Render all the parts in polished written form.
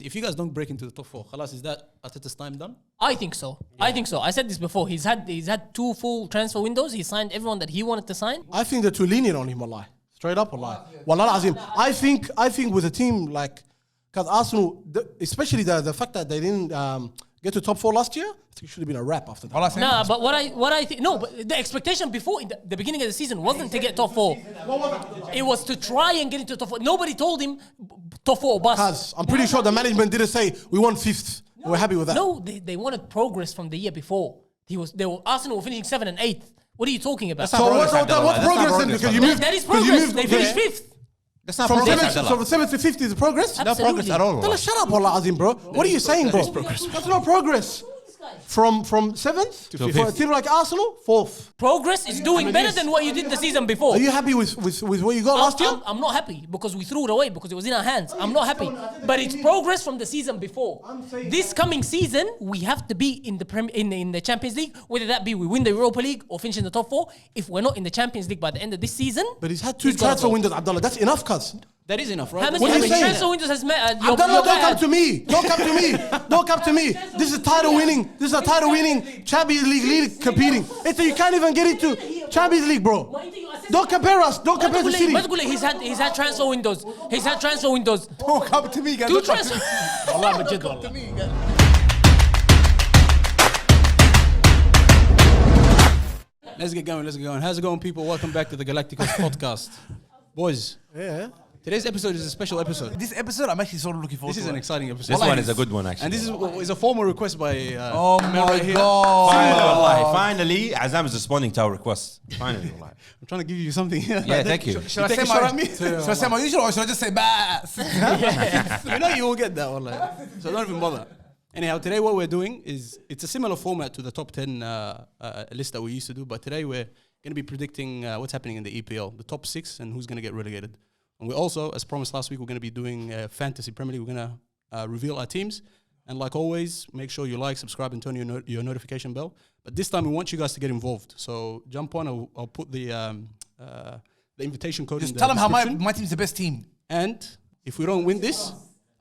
If you guys don't break into the top 4, khalas, is that Arteta's time done? I think so. Yeah. I think so. I said this before. He's had 2 full transfer windows. He signed everyone that he wanted to sign. I think they're too lenient on him, wallahi. Straight up, wallahi. Wallah azim. I think with a team like, because Arsenal, especially the fact that they didn't get to top 4 last year, I think it should have been a wrap after that. Nah, but what I think, no, but the expectation before in the beginning of the season wasn't to get top 4. It was to try and get into top 4. Nobody told him top 4 or bust. Because I'm pretty sure the management didn't say we won 5th. We're happy with that. No, they wanted progress from the year before. Arsenal were finishing 7th and 8th. What are you talking about? So what's progress then? Because you moved. That is progress. They finished 5th. That's not From progress. 7th to 5th is progress? Absolutely. No progress at all. Tell us, shut up, wallah azim, bro. What are you saying, bro? That's not progress. From 7th to 5th. A team like Arsenal, 4th. Progress is doing better than what you did the season before. Are you happy with what you got last year? I'm not happy because we threw it away because it was in our hands. I'm not happy. But it's progress from the season before. This coming season, we have to be in the Champions League, whether that be we win the Europa League or finish in the top 4. If we're not in the Champions League by the end of this season... But he's had 2 transfer windows, Abdullah. That's enough, cuz. That is enough, right? How many transfer windows has met? Abdullah, don't come to me. Don't come to me. This is title winning. This is a title winning Champions League competing. You can't even get into Champions League, bro. Don't compare us. Don't compare to City. He's had transfer windows. Don't come to me, guys. 2 transfer. Let's get going. How's it going, people? Welcome back to the Galacticoz podcast. Boys. Yeah. Today's episode is a special episode. This episode, I'm actually sort of looking forward to. This is an exciting episode. This one is a good one, actually. And this is a formal request by... oh my God. Finally, Azam is responding to our request. Finally. I'm trying to give you something. Yeah, thank you. Should I say my usual or should I just say bass? You know you will get that, wallah. So don't even bother. Anyhow, today what we're doing is... It's a similar format to the top 10 list that we used to do. But today we're going to be predicting what's happening in the EPL. The top 6 and who's going to get relegated. And we also, as promised last week, we're going to be doing Fantasy Premier League. We're going to reveal our teams. And like always, make sure you like, subscribe, and turn your notification bell. But this time, we want you guys to get involved. So jump on. I'll put the invitation code in the description. Tell them how my team's the best team. And if we don't win this,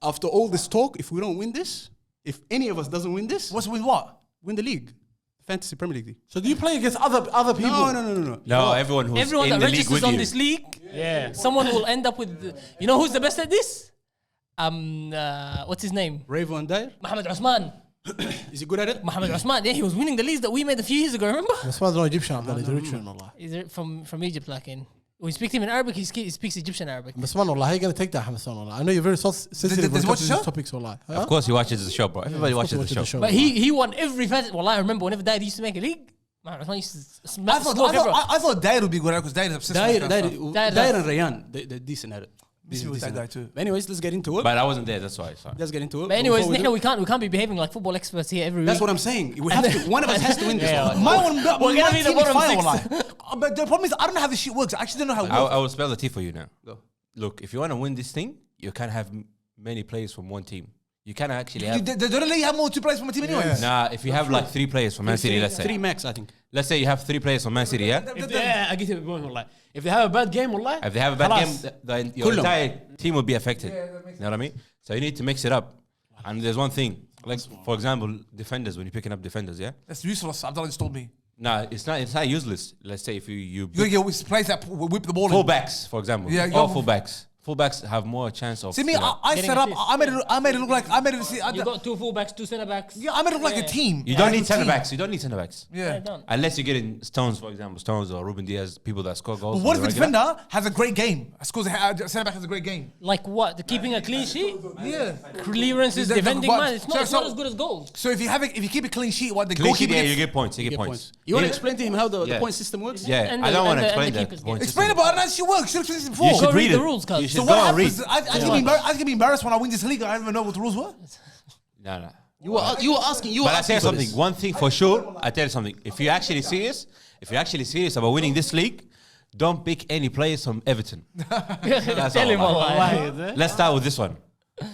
after all this talk, if we don't win this, if any of us doesn't win this... Win what? Win the league. Fantasy Premier League. So do you play against other people? No. No, everyone who's Everyone in that the league registers with on you. this league, someone will end up with... You know who's the best at this? What's his name? Ravo and Dyer. Mohamed Osman. Is he good at it? Mohamed Osman, yeah, he was winning the leagues that we made a few years ago, remember? That's why they're not Egyptian, Abdullah. He's Eritrean, Allah. He's from Egypt, like in... We speak to him in Arabic, he speaks Egyptian Arabic. Masman, Allah, how are you going to take that, Masman, Allah? I know you're very sensitive when it comes to these topics, Allah. Of course, he watches the show, bro. Everybody watches the show. But he won every fantasy... Well, I remember whenever Dad used to make a league, I thought Dyer would be good because Dyer is obsessed with that. Dyer and Rayan, they're decent at it. With that guy too. Anyways, let's get into it. But I wasn't there, that's why. Sorry. Let's get into it. But anyways, we can't be behaving like football experts here every week. That's what I'm saying. We have to. One of us has to win this one. We're gonna be the bottom 6. But the problem is, I don't know how this shit works. I actually don't know how it works. I will spell the T for you now. Go. Look, if you want to win this thing, you can't have many players from one team. You can't actually have... They don't let you have more 2 players from a team anyways. Nah, if you have like 3 players from Man City, let's say. 3 max, I think. Let's say you have 3 players from Man City, yeah? I get it going, والله. If they have a bad game, والله. If they have a bad game, then your entire team will be affected. You know what I mean? So you need to mix it up. And there's one thing, like for example, defenders, when you're picking up defenders, yeah? That's useless. Abdullah just told me. Nah, it's not useless. Let's say if you gotta get players that whip the ball. Fullbacks, for example. Yeah, or fullbacks. Fullbacks have more chance of... See me, I set up. I made it look like. You got 2 fullbacks, 2 centre backs. Yeah, I made it look like a team. You don't need centre backs. You don't need centre backs. Yeah. Unless you get in Stones, for example, Stones or Ruben Diaz, people that score goals. But what if the defender has a great game? Centre back has a great game. Like what? Keeping a clean sheet? Yeah. Clearances, defending, man. It's not as good as goals. So if you keep a clean sheet, what the Clean sheet, goalkeeper yeah, gets? you get points. You get points. You want to explain to him how the point system works? Yeah, I don't want to explain that point system. Explain about how that shit works. You should have explained this before. You should read the rules, cuz. So what happens? I get be embarrassed when I win this league. I don't even know what the rules were. No. You were asking. But I tell you something. One thing for sure. I tell you something. If you're actually serious about winning this league, don't pick any players from Everton. Tell him all. Let's start with this one.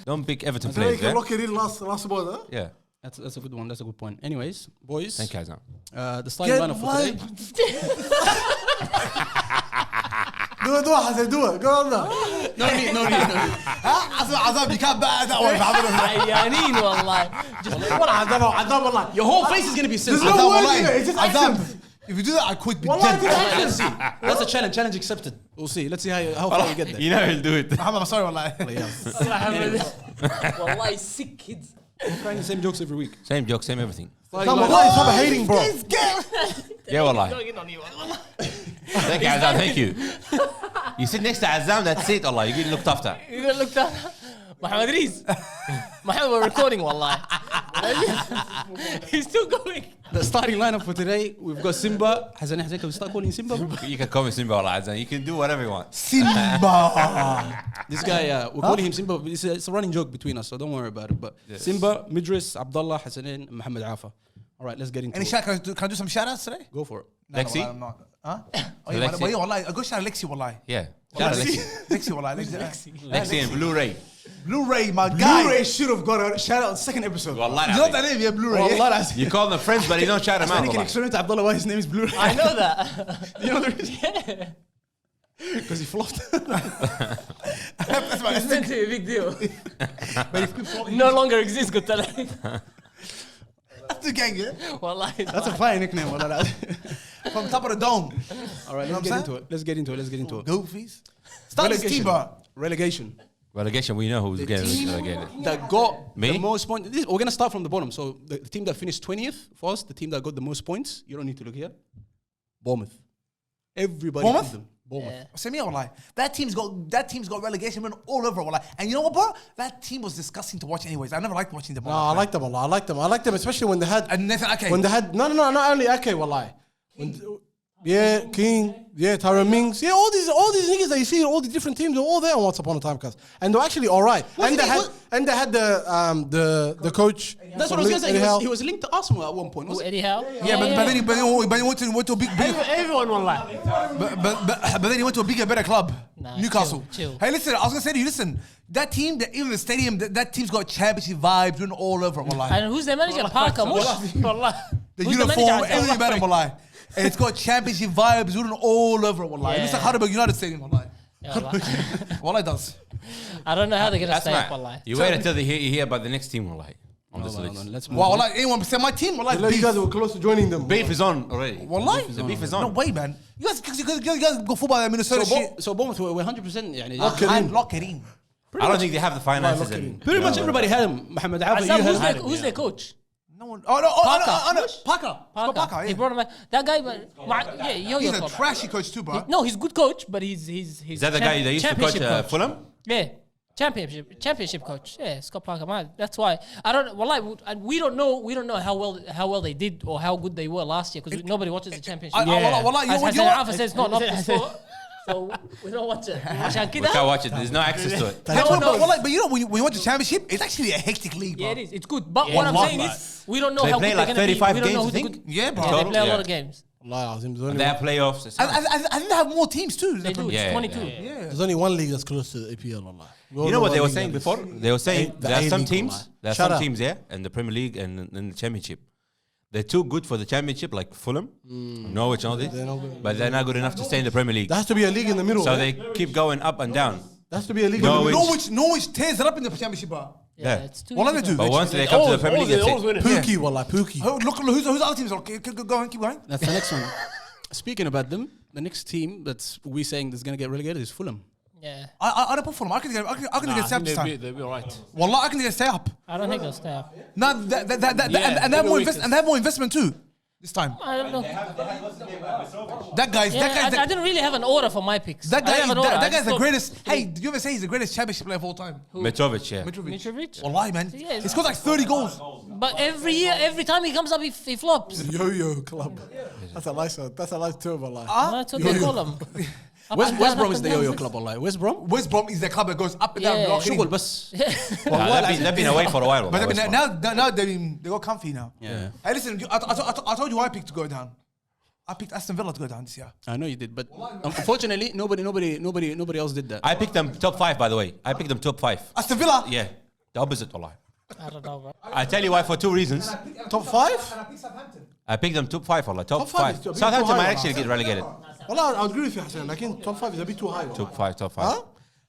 Don't pick Everton You players. can lock it in last ball, huh? Yeah. That's a good one. That's a good point. Anyways, boys. Thank you, Azam. The starting lineup for today. Do it, Hassan, do it. Go on there. No need. Azam, you can't bet that way. عيانين والله. عذاب والله. Your whole face is gonna be There's sensitive. no word in it. It's just Azam, accent. if you do that, I quit. Be Wallah, dead. it's accent. Let's see. That's a challenge. Challenge accepted. We'll see. Let's see how far we get there. You know he'll do it. Muhammad, I'm sorry, wallah. والله sick kids. We're trying the same jokes every week. Same joke, same everything. Stop hating, bro. Yeah, wallah. Thank you, Azam. Thank you. You sit next to Azam, that's it, Allah. You get looked after. You gonna look down. Mohammed Rees. Mohammed, we're recording والله. He's still going. The starting lineup for today, we've got Simba. Hassan, can we start calling Simba? You can call me Simba, Allah, Azam. You can do whatever you want. Simba. This guy, we're calling him Simba. But it's a running joke between us, so don't worry about it. But Simba, Midris, Abdullah, Hassanin, Muhammad Afa. All right, let's get into Any it. shout? Can I do some shout outs today? Go for it. Lexi? No, I'm not. Huh? Oh, So yeah, Lexi? but yeah, wallah, I go shout out Lexi, wallah. Yeah. Shout out Lexi. Lexi, wallah. Lexi and Blu-ray. Blu-ray, my guy. Blu-ray should have got a shout out the second episode. Wallah, You know that name? Yeah, Blu-ray. Wallah, You call them friends, but you don't shout them out. Can wallah. explain to Abdullah why his name is Blue? I know that. You know the reason? Because he flopped. That's my It's meant to be a big deal. No longer exists, قلت لك. That's the gang, yeah? والله. That's a fine nickname. Wallah. From top of the dome. All right, You know let's what I'm get into it. Let's get into it. Goofies. Start this team, bro. Relegation. Relegation, we know who's The getting team relegated. that got Me? the most points. We're going to start from the bottom. So the team that finished 20th first, the team that got the most points, you don't need to look here. Bournemouth. Everybody Bournemouth? beat them. Bournemouth. Yeah. Same here, wallah. That team's got relegation written all over, wallah. And you know what, bro? That team was disgusting to watch anyways. I never liked watching them. No, I like them a lot. I like them, especially when they had. And Nathan Ake. When they had not only Ake, wallahi. Yeah, King, yeah, Tyrone Mings, yeah, all these niggas that you see, all the different teams, they're all there on Once Upon a Time, cuz, and they're actually all right. And they had the coach. That's what I was going to say. He was linked to Arsenal at one point. Who, wasn't Eddie Howe? Yeah, but then he went to a big Everyone والله. but then he went to a bigger, better club, Nah, Newcastle. chill. Hey, listen, I was gonna say to you, listen, that team, even the stadium, that team's got championship vibes written all over, wallah. And who's the manager? Parker, mush. والله. The Who's the uniform, manager? everything about it, wallah. And it's got championship vibes written all over it, wallah. It looks like Yeah. Heidelberg United Stadium, wallah. Yeah, wallah. Wallah, it does. I don't know how they're gonna That's stay up, right. wallahi. You wait until you hear about the next team, wallah. On this Hold list. on, let's move Wow, on. wallah, anyone say my team, wallah, You beef. guys were close to joining them. Beef is on already. Wallah, The beef is on. no way, man. You guys go football at Minnesota shit. So Bournemouth, we're 100%. يعني, Lock it in. I don't think they have the finances. And, pretty much everybody had him. Mohammed Afa, you Azam, had him. who's their coach? No one. Oh no! Parker. Parker. He Yeah. brought him back. That guy, yeah, yo-yo He's a club. trashy coach too, bro. No, he's good coach, but he's is that the guy that used to coach championship Fulham? Yeah, championship coach. Yeah, Scott Parker. Man, that's why I don't. Well, we don't know how well they did or how good they were last year because nobody watches the championship. Wallah, you As know Hassan what? Alpha says, it's not the sport, so we don't watch it. عشان We كده. can't watch it. There's no access to it. No one knows. But you know, when you watch the championship, it's actually a hectic league, bro. Yeah, it is. It's good, but what I'm saying is we don't know They how play good like they're gonna be. 35 We don't know games, who I the think. good. Yeah, bro. Yeah, they Total, play a lot yeah. of games. They have playoffs. It's- I think they have more teams too. They do. It's Yeah, 22. yeah. There's only one league that's close to the APL, Allah. You know what they were saying before? They were saying The there are some A-League, teams, wallah. there are Shut some up. teams, yeah, in the Premier League and in the Championship. They're too good for the Championship, like Fulham, Norwich, and all this, but they're not good enough to stay in the Premier League. There has to be a league in the middle. So they keep going up and down. There has to be a league in the Norwich. middle. Norwich tears it up in the championship, bro. Yeah, Yeah. it's too. What do they do? But once they come to the Premier League, that's it. Pookie, wallah, Pookie. Look, who's the other teams? Okay, go on, keep going. That's the next one. Speaking about them, the next team that's we saying that's going to get relegated is Fulham. Yeah, I don't put Fulham. I can get stay up this time. They'll be alright. Wallah, I can get stay up. I don't think they'll stay up. No, and they have more investment too. This time, I don't know. that guy's Yeah, I didn't really have an order for my picks. that I didn't guy have an order. I that guy's just the thought greatest. Hey, did you ever say he's the greatest championship player of all time? Mitrovic, yeah. Mitrovic. Wallahi, man, Yeah, he scored like 30 goals. But every year, every time he comes up, he flops. Yo-yo club. That's a nice term, wallah. That's what they call him. West Brom is the yo-yo club, Allah. West Brom? West Brom is the club that goes up and down. Yeah. blocking. شغل بس. They've been away for a while. But West Brom. now they got comfy now. Yeah. Hey, listen, I told you I picked to go down. I picked Aston Villa to go down this year. I know you did, but unfortunately, nobody else did that. I picked them top 5, by the way. I picked them top 5. Aston Villa. Yeah, the opposite, Allah. I don't know, bro. I tell you why for 2 reasons. Top 5? I picked them top 5 والله. Top five is 5. too- a bit Southampton too high, might actually والله. get relegated. Well, I agree with you, Hassan. Like top 5 is a bit too high. Top 5. Huh?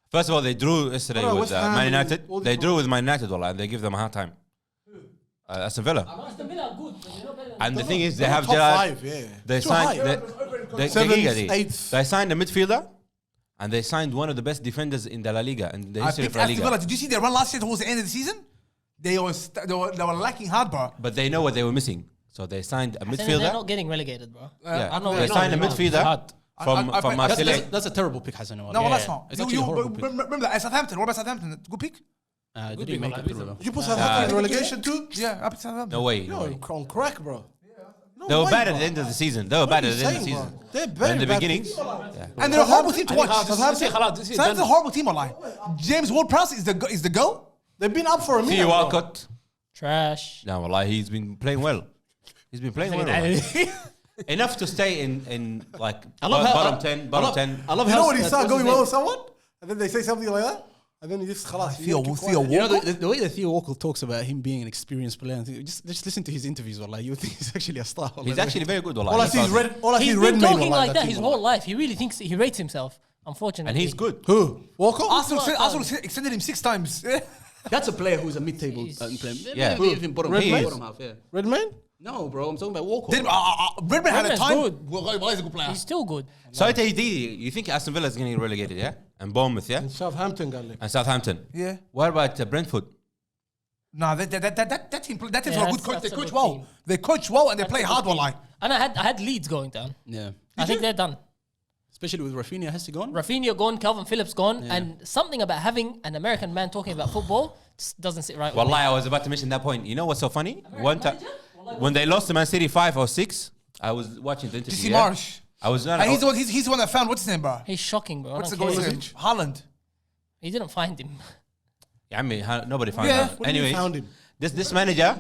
First of all, they drew yesterday Bro, with West Ham, Man United. all these They drew with Man United والله, and they give them a hard time. Aston Villa. Aston Villa are good, but they're not better than And the thing is, they have top Gerrard. 5, yeah. They Too signed. high. They, Seventh, eighth. they signed a midfielder, and they signed one of the best defenders in the La Liga and the I history picked of La Aston Villa. Liga. Did you see their run last year towards the end of the season? They were lacking hard, bro. But they know what they were missing, so they signed a They're midfielder. not getting relegated, bro. Yeah, I know they it's signed a not. midfielder hard. from I- I- Marseille. That's a terrible pick, Hassan. No, well, that's not. It's actually a horrible pick. Remember that Southampton. What about Southampton? Good pick. Did he make it through though? You put Southampton in relegation too? Yeah, I picked Southampton. No way. You're No way. on crack, bro. No They were way, bad at bro. the end of the season. They were bad are at you the end of the saying, season. bro? They're But very in the bad beginnings, people. yeah. And they're a horrible team to watch. خلاص Southampton's a horrible team, online. James Ward-Prowse is the goal. They've been up for a minute. Theo bro. Walcott. Trash. No, wallahi, he's been playing well. He's been playing well. wallahi. Enough to stay in like bottom 10, bottom 10. I love You how know when you what's start his going name? well with someone, and then they say something like that, and then you just خلاص. Theo You know Walcott. the way that Theo Walcott talks about him being an experienced player, and just listen to his interviews. Wallah, you think he's actually a star. Wallah. He's actually very good. All I wallahi. see is red. All I see He's is red been mail. talking wallah, like that team, his wallah. whole life. He really thinks he rates himself. Unfortunately, And he's good. Who? Walker? Arsenal extended him 6 times. That's a player who's a mid-table player. Yeah. Maybe even bottom, Red maybe Mace? bottom half. Yeah. Red man? No, bro, I'm talking about Walcott. Then Redman had a Redman's time. good. Well, he's a good player. he's still good. So I tell you think Aston Villa is getting relegated, yeah? And Bournemouth, yeah? And Southampton, Galacticoz. And Southampton. Yeah. What about Brentford? Nah, that team's Yeah, a good that's- coach. They that's a coach good well. team. They coach well and they play hard, wallahi. And I had Leeds going down. Yeah. I think they're done. Especially with Rafinha, has he gone? Rafinha gone, Calvin Phillips gone, and something about having an American man talking about football just doesn't sit right with me. Wallahi, I was about to mention that point. You know what's so funny? One time, when they lost to Man City 5 or 6, I was watching the interview. Jesse yeah? Marsh. I was not. And he's the one that found what's his name, bro. He's shocking, bro. What's the I goal? don't care. Name? Haaland. He didn't find him. I mean, nobody found Yeah. out. What do you mean Anyway, found him? this manager,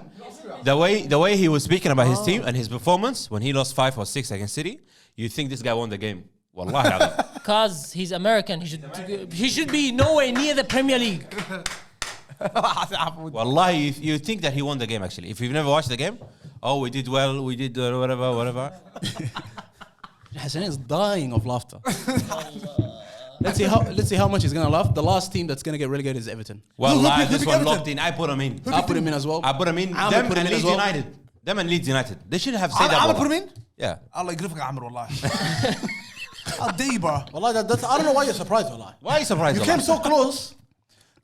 the way he was speaking about his team and his performance when he lost 5 or 6 against City, you think this guy won the game? Wallahi. alim. Because he's American. He should be nowhere near the Premier League. Wallahi, you think that he won the game actually. If you've never watched the game, oh, we did well, we did whatever. Hassan is dying of laughter. Let's see how much he's gonna laugh. The last team that's gonna get relegated is Everton. Wallahi, who this picked one Everton? locked in. I put him in. I put him in as well. I put him in. Ahmed Them put him and in as Leeds well. United. Them and Leeds United. They should have said that. I'm wallah. put him in. Yeah. Allah يقرفك يا عمر والله. How dare you, bro? Wallah, that's, I don't know why you're surprised, wallah. Why are you surprised? You wallah? came so close.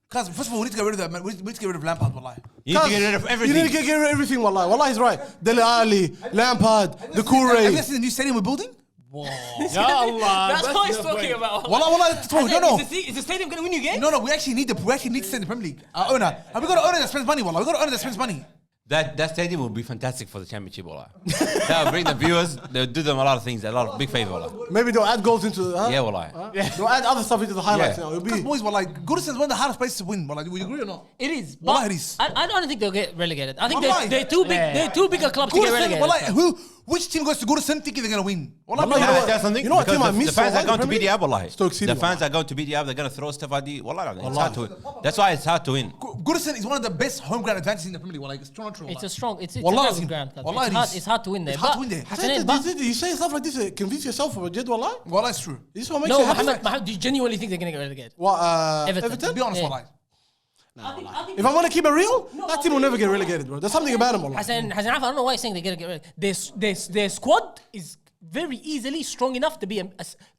Because first of all, we need to get rid of that. We need to get rid of Lampard, wallahi. You need to get rid of everything. You need to get rid of everything, wallah. Wallah, he's right. Dele Alli, Lampard, the Have you Koure. seen the new stadium we're building? Ya Allah. That's what he's talking about. Wallah, no. Is the stadium going to win you game? No, we actually need to stay in the Premier League. Our owner. And we got an owner that spends money, wallah. We got an owner that spends money. That stadium would be fantastic for the championship, wallah. That would bring the viewers. They'll do them a lot of things, a lot of big favor, wallah. Maybe they'll add goals into Yeah, wallah. They'll add other stuff into the highlights. Yeah. Now. It'll Because be boys, wallah, Goodison is one of the hardest places to win, wallah. Would you agree or not? It is. Wallahi But it is. I don't think they'll get relegated. I think Wallahi. they're too big. They're too big a club to get Goodison, relegated. wallah, which team goes to Goodison thinking they're going to win? Wallah, Wallahi, bro, you know That's something. You know what Because team I the miss fans so are going to much, beat the Premier up, wallahi. Stoke City, The fans wallahi. are going to beat the up. They're going to throw stuff at the. Wallah, it's hard to win. That's why it's hard to win. Goodison is one of the best home ground advantages in the Premier League. Wallah, it's true. It's a strong. It's a Wallahi, very good ground. wallahi, It's hard to win there. it's hard But- to win there. Hassanin, but- You say stuff like this to convince yourself of a Jed, wallah? Wallah, it's true. This is what makes No, you happy. Mohammed, do you genuinely think they're going to get relegated? What, Everton. Be honest, Yeah. wallah. If I want to keep it real, that team will never get relegated, bro. There's something about them, wallah. Hassan, I don't know why he's saying they're going to get relegated. Their squad is very easily strong enough to be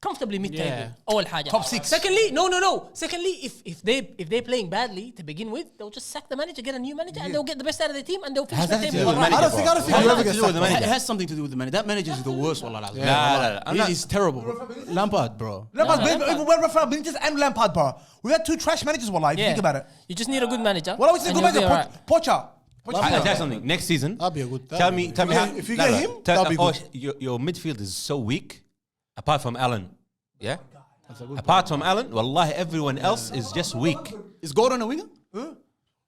comfortably mid-table. Yeah. أول حاجة. Top 6. Secondly, no. Secondly, if they're playing badly to begin with, they'll just sack the manager, get a new manager, and they'll get the best out of the team, and they'll finish Has the nothing to table. do with the I manager. don't think bro. you Has ever nothing get to do with the It manager. has something to do with the manager. That manager is the worst. Wallah, Nah, nah. I'm not- He's terrible. Lampard, bro. We're referring Benitez and Lampard, bro. We had 2 trash managers, wallah, if you think about it. You just need a good manager. What was the and good you'll be manager? alright. Pocha. I tell you something. Next season, That'd be a good. tell me how. If you get him, that'd be good. Your midfield is so weak, apart from Allen. Yeah. Apart from Allen, wallahi, everyone else is just weak. Is Gordon a winger?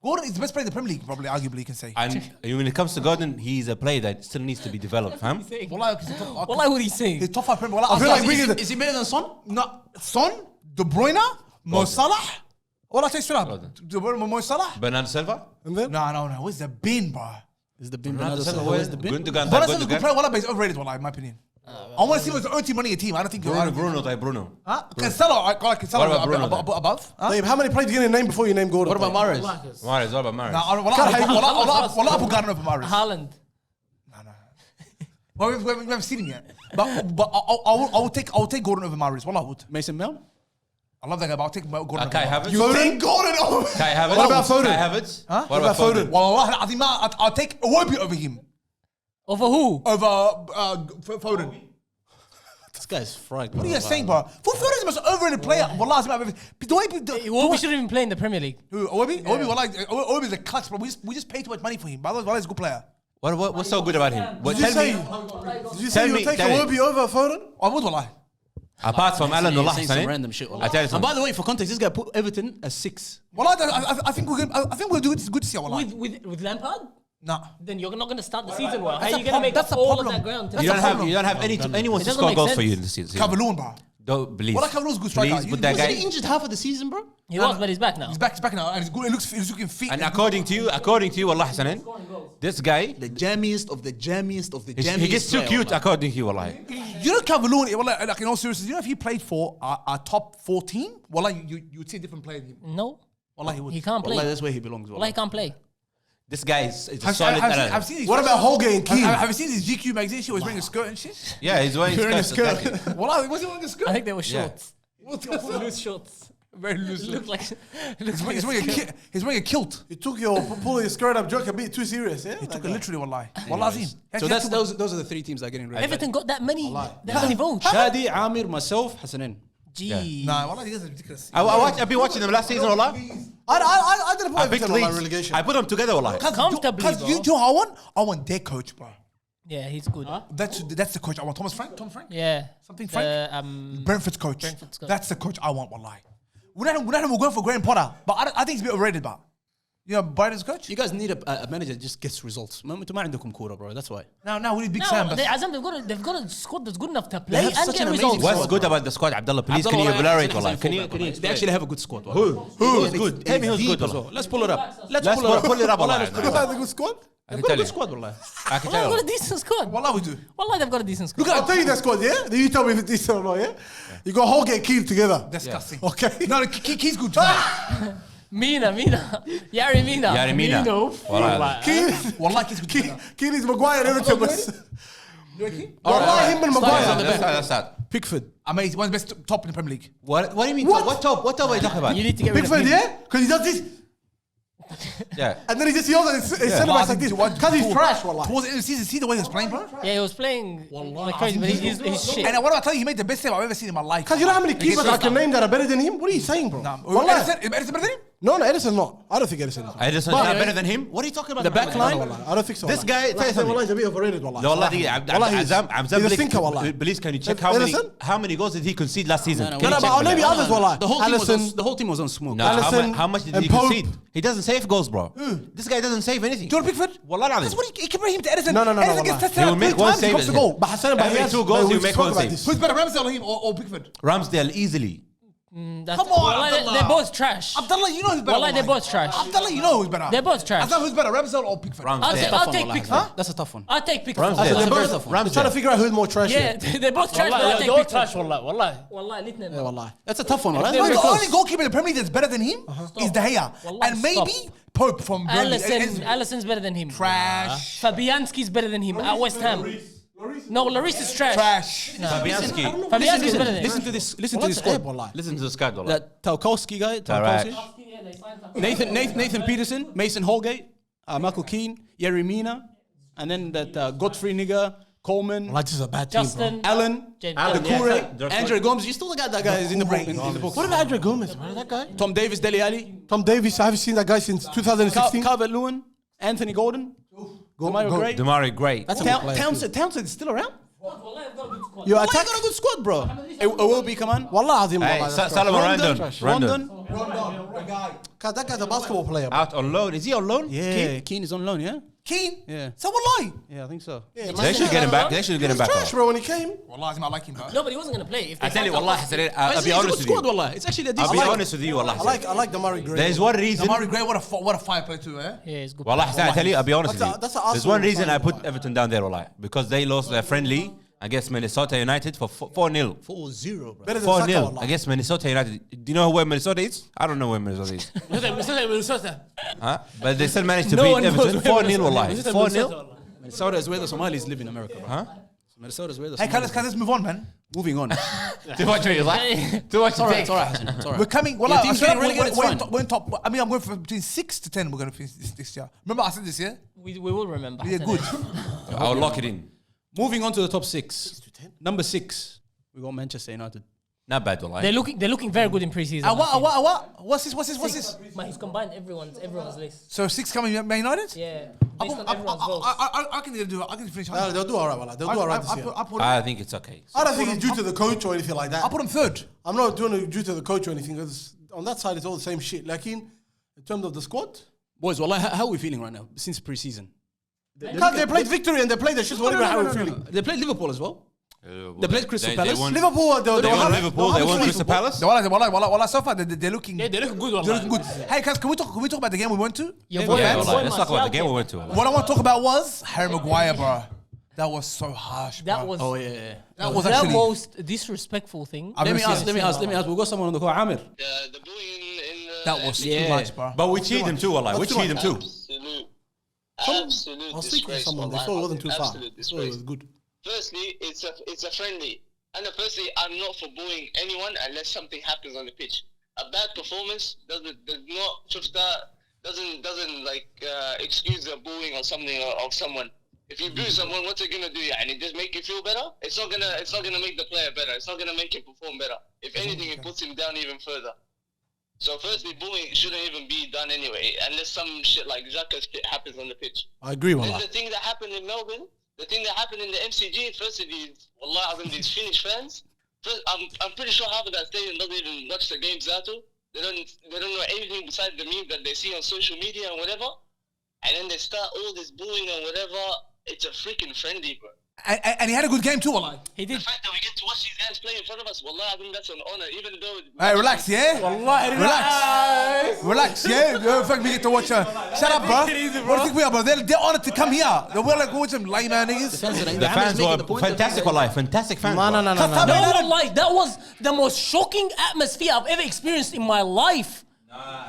Gordon is the best player in the Premier League, probably, arguably, you can say. And when it comes to Gordon, he's a player that still needs to be developed, fam. Wallah, he's top, Wallah, what he's saying. he's top 5 Premier League. I feel like Wallah, bringing the- Is he better than Son? No, Son, De Bruyne, Mo Salah. Wallah, I tell you straight up. De Bruyne, Mo Salah. Bernardo Silva. And then No. Where's the bin, bro? Is the bin Ronaldo Bernardo Silva, Silva? Where's the bin? Gundogan, But that's a good Gundogan. player. Wallah, but he's overrated. Wallah, in my opinion. I want to see his own team running a team. I don't think Bruno, like Bruno. Huh? Cancelo, I call it Cancelo. What about Bruno above? Huh? Dave, how many players you gonna name before you name Gordon? What about Mahrez? Mahrez, what about Mahrez? Nah, Wallah, I put Gardner over Mahrez. Haaland. Well, we haven't seen him yet. But I will take Gordon over Mahrez. Wallah, I would. Mason Mount? I love that guy, but I'll take Gordon over Kai Mahrez. Havertz. You take Gordon over. Kai Havertz. What about Foden? Kai Havertz. Huh? What about Foden? Wallah, I think I'll take Iwobi over him. Over who? Over Foden. This guy's fried. What are you saying, bro? Foden's the most overrated player. Wallah, We shouldn't even play in the Premier League. Who? Iwobi? Iwobi's a clutch, bro. We just pay too much money for him. But otherwise, he's a good player. What's so good about him? What, Did you say you take Iwobi over Foden? I would, wallah. apart from Alan Allah saying some Hassanin, random shit. I tell you And something. by the way, for context, this guy put Everton as 6. Wallah, I think we'll do it. Good to see, wallah. With Lampard? Nah. Then you're not going to start the season well. How That's are a you going to make that's up a all problem. of that ground? You don't have anyone to doesn't score make goals for sense. you in the season. Calvert-Lewin, bro. Don't believe. Wallah, Calvert-Lewin's a good striker. Please, put that Was he guy. injured half of the season, bro? He was, but he's back now. He's back now, and he's good. He's looking fit. And according to you, Allah Hassanin, this guy, The jammiest of the jammiest of the jammiest. he gets too cute according to you, wallahi. You know Calvert-Lewin, wallah, like in all seriousness, you know if he played for a top 4 team, wallah, you would see a different player than him. No. Wallah, he would. He can't play. Wallahi, that's where he belongs. Wallahi, he can't play. This guy is a I've solid seen talent. his What about Holgate and Keane? Have you seen his GQ magazine? She was wearing a skirt and shit. Yeah, he's wearing Wearing a skirts. skirt. exactly. Wallah, was he wearing a skirt? I think they were Yeah. shorts. Loose shorts. Very loose. It looked like... He's wearing a kilt. You took your pull your skirt up joke a bit too serious, yeah? He took it literally, wallahi. Wallah, Azim. So those are the 3 teams that are getting rid of. Everton got that many votes. Shadi, Amir, myself, Hassanin. Gee. Nah, wallah, these guys are ridiculous. I've been watching them last season, wallah. I didn't put I picked Everton on my Leeds. relegation. I put them together, wallah. Comfortably, Because bro. you know what I want their coach, bro. Yeah, he's good. That's the coach I want. Tom Frank? Yeah. Something Frank? Brentford's coach. Brentford's coach. That's the coach I want, wallahi. We're not going for Graham Potter, but I think he's a bit overrated, but. You know, Brighton's coach? You guys need a manager that just gets results. ما عندكم كورة, bro. That's why. Now we need Big No, Sam. But Azam, they've got a squad that's good enough to play have and such get an amazing results. What's squad, good bro. about the squad, Abdullah? Please, can Abdullah you Wahab, elaborate, Hassan wallah? Hassan Can you? They actually have a good squad. Who's good? Tell me who's good, Deep as wallah. well. Let's pull it up. Let's pull it up, wallah. That's a good squad. I can Got a tell good you. squad, والله. I can They've tell got a you. decent squad. Wallah, we do. Wallahi, they've got a decent squad. Look, I'll tell you that squad, yeah? Then you tell me if it's decent or not, yeah? You got Holgate Keane together. Disgusting. Okay. No, Key's good. Mina. Yari Mina. Yari Mina. Wallah. Keane, Wallah, Key's good. Keane is Maguire and Everton, but... Key? Wallahi, him and Maguire. That's that. Pickford. Amazing. One of the best top in the Premier League. What do you mean? What top? What top are you talking about? You need to get rid of Pickford, him. yeah? Because he does this, Yeah. and then he just yells at his centre backs like this. Because he's trash, wallahi. Towards the end of the season, see the way he was playing, bro? Yeah, he was playing like crazy, but he's shit. And what do I tell you? He made the best save I've ever seen in my life. Because you know how many keepers I can name that are better than him? What are you saying, bro? Wallahi. Edison better than him? No, Edison not. I don't think Edison is. Edison's not better than him? What are you talking about? The back line? Wallahi, I don't think so. This wallahi. guy, tell you Wallahi, something. he's a bit overrated, wallahi. No, Allah, Wallahi, he's a stinker, wallahi. please, can you check Edison? how many goals did he concede last season? No, Can No, you but check, I'll name you Bilal? others, wallahi. The whole team was on smoke. No, Alisson how much did and he Pope. concede? He doesn't save goals, bro. This guy doesn't save anything. Jordan Pickford? Wallah al-azim. That's what he compare him to Edison. No, Edison wallahi. gets tested He will out make 3 one times, he save, comes to isn't goal. it? But Hassan, Every but 2 goals, we you make spoke one about save. this. Who's better, Ramsdale or him or Pickford? Ramsdale easily. Come Come on, Wallahi, Abdullah. they're both trash. Abdullah, you know who's better. Wallahi, they're both trash. Abdullah, you know who's better. They're both trash. Abdullah, who's better, Ramsdale or Pickford? Ramsdale. I'll take Pickford. That's a tough one. I'll take Pickford. Ramsdale. That's a They're very both tough one. they're trying to figure out who's more trash. Yeah, they're both trash, but I'll والله take دول Pickford. تراش والله والله Wallahi, الاثنين. Yeah, wallahi. That's a tough one. Right? The Very close. only goalkeeper in the Premier League that's better than him is De Gea. Wallahi, And maybe Pope from Burnley. Alisson's better than him. Trash. Fabianski's better than him at West Ham. No, Lloris is trash. Trash. Fabianski. Fabianski's better than him. Listen to this. Listen to this What's squad. wallahi? Listen to the squad, wallah. That Tarkowski guy. Alright. Tarkowski. Nathan Peterson. Mason Holgate. Michael Keane. Yerry Mina. And then that Godfrey nigger. Coleman. Like, this is a bad team, bro. Justin. Allen. James Allen, Allen. Kure. yeah. Andrew Gomes. You still got that guy is in the book. In the book. What about Andrew Gomez, man? That guy? Tom Davis, Dele Alli. Tom Davis, I haven't seen that guy since 2016. Calvert-Lewin. Anthony Gordon. Demario Gray. Demari, great. That's a good player. Townsend is still around? Your Wallahi, attack? got a good squad, bro. It will be, come on. Wallah, Azim, Hey, wallah, that's Salomon trash. Rondon. Rondon. Cause that guy's a basketball player. Bro. Out on loan. Is he on loan? Yeah, Keane is on loan, yeah? Keen? Yeah. So wallahi. Yeah, I think so. Yeah, They should get him back. They should get him back. Trash, bro. When he came, Wallahi, I like him, bro. No, but he wasn't going to play. If I they tell you, fucked wallah, up- Hassan, I'll It's be a good honest with squad, you. wallah. It's actually a I'll decent be honest with you, wallah. I like the Murray Gray. There's one reason. Amari Gray, what a fire player too, eh? Yeah, it's good. Wallah, Hassan, I tell you, I'll be honest with That's you. a- that's a There's Arsenal one reason I signing, put wallah. Everton down there, wallah, because they lost their friendly against Minnesota United for 4-0. 4-0, bro. Better than Saka, 4-0 wallah. against Minnesota United. Do you know where Minnesota is? I don't know where Minnesota is. Huh? But they still managed to No beat one knows Everton. where 4-0, Minnesota wallah. is. 4-0. Minnesota is where the Somalis live in America, bro. Huh? Minnesota is where the Hey, Somalis let's move on, man. Moving on. Too much me, like. Too much It's alright, Hassan. It's alright. We're coming. Your Well, team's getting relegated, it's fine. we're in top. I mean, I'm going for between 6 to 10. We're going to finish this year. Remember, I said this year. We will remember. Yeah, good. I'll lock it in. Moving on to the top 6. Number 6, we got Manchester United. Not bad, wallah. They're looking very good in preseason. What's this? Man, he's combined everyone's list. So 6 coming Man United. Yeah, based on everyone's goals. I can do it. I can finish. No, they'll do alright, wallah. They'll do alright this year. I think it's okay. I don't think it's due to the coach or anything like I that. put him third. I'm not doing it due to the coach or anything because on that side it's all the same shit. Like in terms of the squad, Boys, wallah, how are we feeling right now since pre-season? because they played victory and they played the shit. What about how we're feeling? They played Liverpool as well. They played Crystal Palace. Liverpool, They won Liverpool. They won Crystal Palace. Wallah, so far they're looking. Yeah, they're looking good. They're looking good. Hey, guys, can we talk about the game we went to? Your Yeah, boy, wallah. Let's talk about the Martial game we came. went to. What I want to talk about was Harry Maguire, bro. That was so harsh. That bro. was Oh, yeah. That was the actually. most disrespectful thing. I've Let me never ask. seen it. We've got someone on the call, Amir. The bullying in That was Yeah. too much, bro. But we cheat them too, wallah. We cheat them too. Absolute I was speaking to disgrace. someone. They wallahi, thought it wasn't too far. absolute They thought it was disgrace. good. Firstly, it's a friendly. And firstly, I'm not for bullying anyone unless something happens on the pitch. A bad performance does not doesn't like excuse the bullying or something of someone. If you boo someone, what's it gonna do? And it just make you feel better? It's not gonna make the player better. It's not gonna make him perform better. If anything, it puts him down even further. So firstly, bullying shouldn't even be done anyway, unless some shit like Xhaka's happens on the pitch. I agree, Then wallah. the thing that happened in Melbourne, the thing that happened in the MCG, firstly, these Finnish fans. First, I'm pretty sure half of that stadium doesn't even watch the games at all. They don't know anything besides the meme that they see on social media and whatever. And then they start all this bullying and whatever. It's a freaking friendly, bro. And he had a good game too, wallah. He The did. fact that we get to watch these guys play in front of us, wallah, I think that's an honor. Even though Hey, relax, yeah? Relax, yeah? In fact, we get to watch shut up, bro. What do you think we are, bro? They're honored to come here. We're like, watch them lame niggas. The fans were fantastic, wallah. Fantastic fans. No. No, wallahi, that was the most shocking atmosphere I've ever experienced in my life.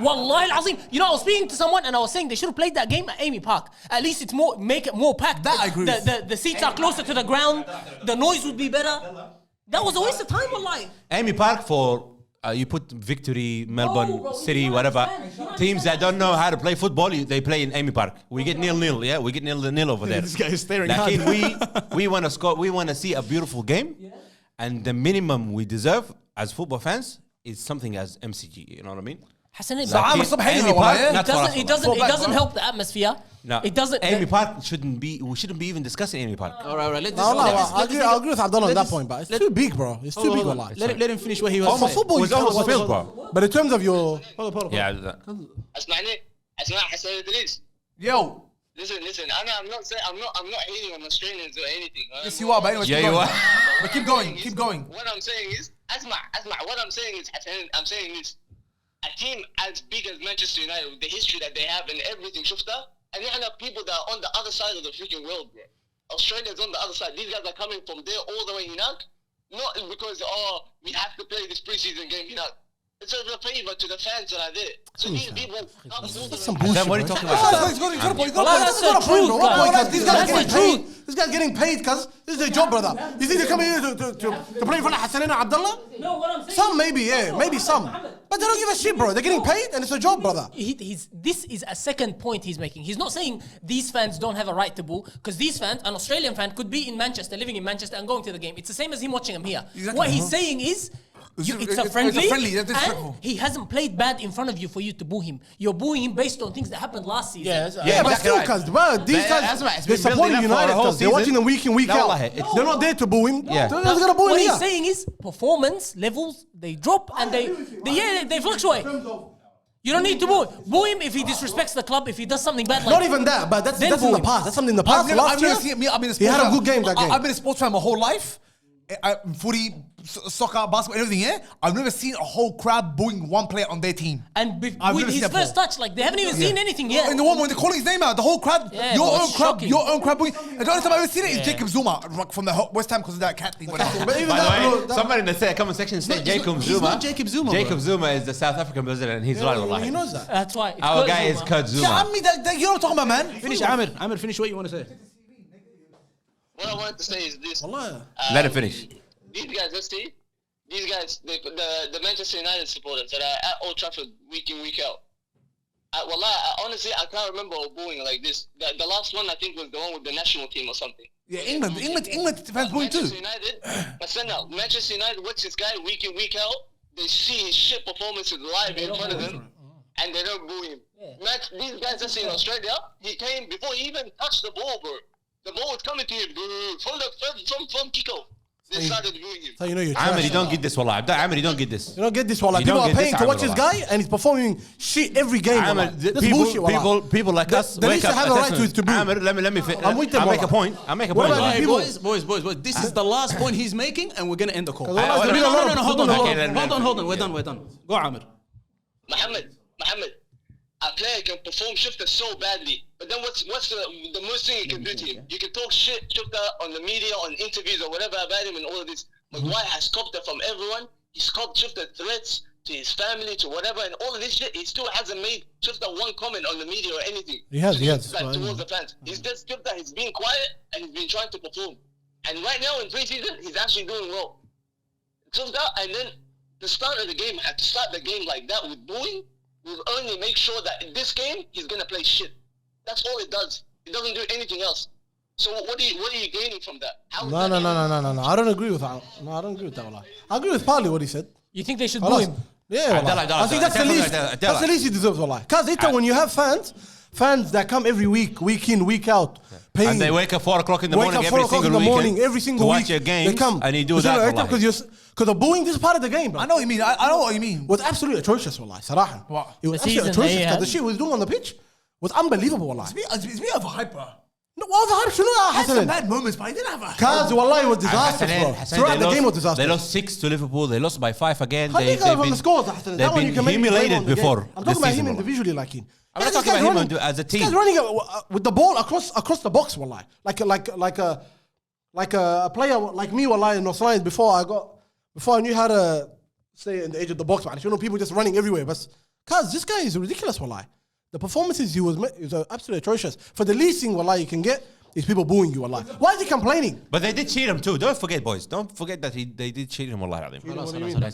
Wallahi al-azim. You know, I was speaking to someone and I was saying they should have played that game at Amy Park. At least it's make it more packed. That I agree with. The seats are closer to the ground. The noise would be better. That was a waste of time, wallahi. Amy Park for you put Victory, Melbourne, bro, City, you whatever. understand. Teams that don't know how to play football, they play in Amy Park. We get 0-0, yeah. We get 0-0 over there. This guy is staring Like hard. we want to score. We want to see a beautiful game, and the minimum we deserve as football fans is something as MCG. You know what I mean? Hassan, it I'm stop hating Amy on wallah, Park, yeah? not for us, it wallah. doesn't help the atmosphere. No, It doesn't. Amy Park shouldn't be. We shouldn't be even discussing Amy Park. All right. Let this. No, let this- I let this agree nigga- with Abdullah on let that this- point, but it's let- too big, bro. It's too big, Hold on. wallah. Let him finish what he was Almost saying. football, you was almost can't- filled, bro. But in terms of your, hold on. Yeah. اسمعني حسن إدريس. Yo. Listen. I'm not hating on Australians or anything. Yes, you are, but anyway, Yeah, keep you going. are. But keep going. What I'm saying is, اسمع. What I'm saying is, I'm saying this. A team as big as Manchester United, with the history that they have and everything, شفتها? And you have people that are on the other side of the freaking world, bro. Australia's on the other side. These guys are coming from there all the way in Iraq. Not because, we have to play this preseason game in Iraq. It's a favor to the fans that are there. So these people come all the Some way. bullshit. What are you bro. talking He's about? got a point. Well, that's the truth, guys. These guys That's getting the paid. truth. This guy's getting paid because this is their job, brother. You think they're coming here to play in front of Hassan and Abdullah? No, what I'm saying. Some maybe, yeah, maybe some. But they don't give a shit, bro. They're getting paid and it's a job, brother. This is a second point he's making. He's not saying these fans don't have a right to boo, because these fans, an Australian fan, could be in Manchester, living in Manchester, and going to the game. It's the same as him watching him here. Exactly. What he's saying is, It's a friendly, That's disrespectful. and he hasn't played bad in front of you for you to boo him. You're booing him based on things that happened last season. Yeah, but still, exactly cuz, bro, these But, guys, Asma, it's they're been building supporting up for United, a whole cuz they're watching season. them week in, week No, out. wallahi, it's- They're not there to boo him. Yeah. They're just gonna boo What him he's here. saying is performance levels, they drop and they fluctuate. You don't need to boo him if he disrespects the club, if he does something bad. Not even that, but that's Then in the boo him. past. That's something in the past. Last year, he had a good game that game. I've been a sports fan my whole life. Footy, soccer, basketball, everything. Yeah, I've never seen a whole crowd booing one player on their team. And I've with never his seen that first before. touch, like they haven't even seen anything yet. In the one when they're calling his name out, the whole crowd, Yeah, your bro, own it's crowd, shocking. your own crowd booing. And the only time I've ever seen it is Jacob Zuma from the West Ham because of that cat thing. whatever. But even By that, the way, bro, somebody in the comment section said Jacob he's Zuma. not Jacob Zuma, bro. Jacob Zuma is the South African president, and he's right. he Wallahi. knows that. That's why. It's Our Kurt guy is Zuma. Kurt Yeah, Zuma. I mean, you know what I'm talking about, man. Finish, Amir, finish what you want to say. What I wanted to say is this. Wallah. Let him finish. These guys, let's see. These guys, the Manchester United supporters that are at Old Trafford week in, week out. Honestly, I can't remember a booing like this. The last one, I think, was the one with the national team or something. Yeah, England fans booing too. Manchester United, Manchester United watch this guy week in, week out. They see his shit performances live in front of them, and they don't boo him. These guys that's in Australia, he came before he even touched the ball, bro. The ball was coming to him from kickoff. They started booing him. So you know you're Amir, trash. you don't get this, Wallah. Amir, you don't get this. You don't get this, wallah. You People don't are get paying this, to watch Amir, this guy, and he's performing shit every game. Amir, wallah. That's people, bullshit, wallah. people like us. They wake used to up. have a right listen, to boo. Amir, let me. I'm with them, I'll make a wallah. point. I'll make a What point. about Hey, people- boys, this is the last point he's making, and we're gonna end the call. Because otherwise there'll be a lot of- Hold on, hold on. We're done. Go, Amir. Mohammed, a player can perform Shifter so badly, but then what's the most thing you can do to him? You can talk shit Shifter on the media, on interviews or whatever about him and all of this. Maguire has copped it from everyone. He's copped Shifter threats to his family, to whatever, and all of this shit. He still hasn't made Shifter one comment on the media or anything. He has. Like, towards the fans. He's just Shifter. He's been quiet and he's been trying to perform. And right now in pre-season, he's actually doing well. Shifter, and then the start of the game, had to start the game like that with booing, will only make sure that in this game he's gonna play shit. That's all it does. It doesn't do anything else. So what are you gaining from that? How is No. I don't agree with that. No, I don't agree with that, wallah. I agree with partly what he said. You think they should boo Khalas. him? Yeah, wallah. I think that's the least. That's the least he deserves, wallah. Because when you have fans that come every week in, week out, paying. And they wake up 4 o'clock in the Wake morning up every 4 o'clock in single the morning, weekend every single to week. watch your games, They come. and you do that. Wallahi. Because the booing, this is part of the game, bro. I know what you mean. I know what you mean. It was absolutely atrocious, wallah. Sarah. What? It was The absolutely season atrocious. they Because had. the shit he was doing on the pitch was unbelievable, wallah. It's me overhyped, bro. No, what the hype? شنو يا He had some حسن؟ bad moments, but he didn't have a. Kaz, wallah, it was disastrous, bro. Throughout the game was They disastrous. lost 6 to Liverpool. They lost by 5 again. How do you go from the scores, Hassan? they've That one you been can make me blame on humiliated the game. before. I'm this talking about season, him wallah. individually, like him. I'm not talking about him as a team. This guy's running with the ball across the box, wallah. Like a player like me, wallah, in North Lines before I knew how to stay in the edge of the box, man. You know, people just running everywhere. But Kaz, this guy is ridiculous, wallah. The performances he was absolutely atrocious. For the least thing, wallah, you can get is people booing you, wallah. Why is he complaining? But they did cheat him too. Don't forget, boys. Don't forget that they did cheat him. Wallahi alim.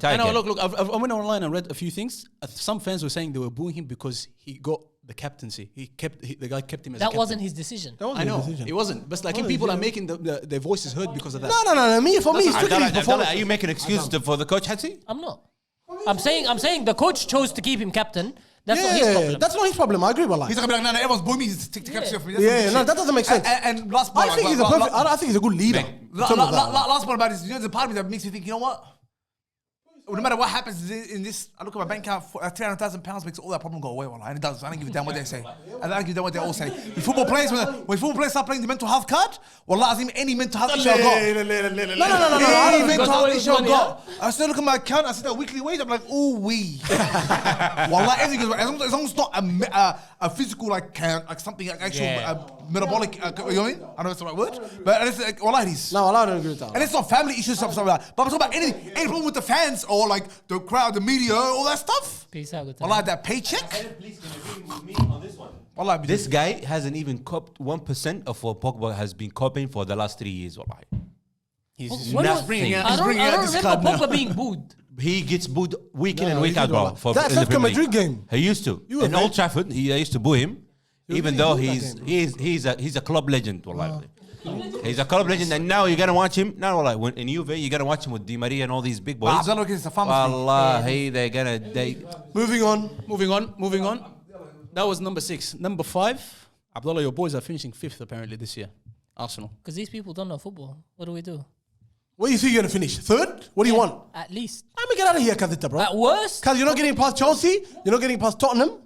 I know. Look. I went online and read a few things. Some fans were saying they were booing him because he got the captaincy. The guy kept him as. That a wasn't his decision. That wasn't I know his decision. it wasn't. But like people are making their voices heard because of that. No. For me, it's strictly his Abdallah, performance. are you making excuses for the coach, Hatsi? I'm not. I'm saying the coach chose to keep him captain. That's not his problem. That's not his problem. I agree, wallah. He's not gonna be like, no, everyone's booing me. He's take capture for me. No, that doesn't make sense. And last I point, think he's a perfect. I think he's a good leader. last point about this. You know, there's a part of me that makes me think, you know what? No matter what happens in this, I look at my bank account, £300,000 makes all that problem go away, wallah. And it does. I don't give a damn what they say. I don't give a damn what they all say. When football players start playing the mental health card, wallah, any mental health issue I got. No. Any mental health issue I money, got. I still look at my account, I see that weekly wage, I'm like, ooh wee. Wallah, everything goes right. As long as it's not a physical, like something like actual metabolic, you know what I mean? I don't know if that's the right word. But it's like, wallah, it is. No, I don't agree with that. And it's not family issues, stuff like that. But I'm talking about any problem with the fans or like the crowd, the media, all that stuff. Peace out. Good time. Wallah, that paycheck. Wallah, This guy hasn't even copped 1% of what Pogba has been copying for the last 3 years. Wallahi. When was- bringing out- I he's don't bringing out remember this card now. Pogba being booed. He gets booed week in No, and week he out, did, bro. wallah. For That in the Atletico Premier League. Madrid game. He used to. You were In Old very- Trafford, I used to boo him, even really though good that he's a club legend. Wallahi. He's a club legend, and now you're gonna watch him. Now, like when in Juve, you're gonna watch him with Di Maria and all these big boys. I don't look at the farmers. Wallahi, they're gonna. Moving on. Moving on. That was number 6. Number 5, Abdullah, your boys are finishing 5th apparently this year. Arsenal. Because these people don't know football. What do we do? Where do you think you're gonna finish? 3rd? What do you want? At least. Let me get out of here, Kazita, bro. At worst. Because you're not getting past Chelsea. You're not getting past Tottenham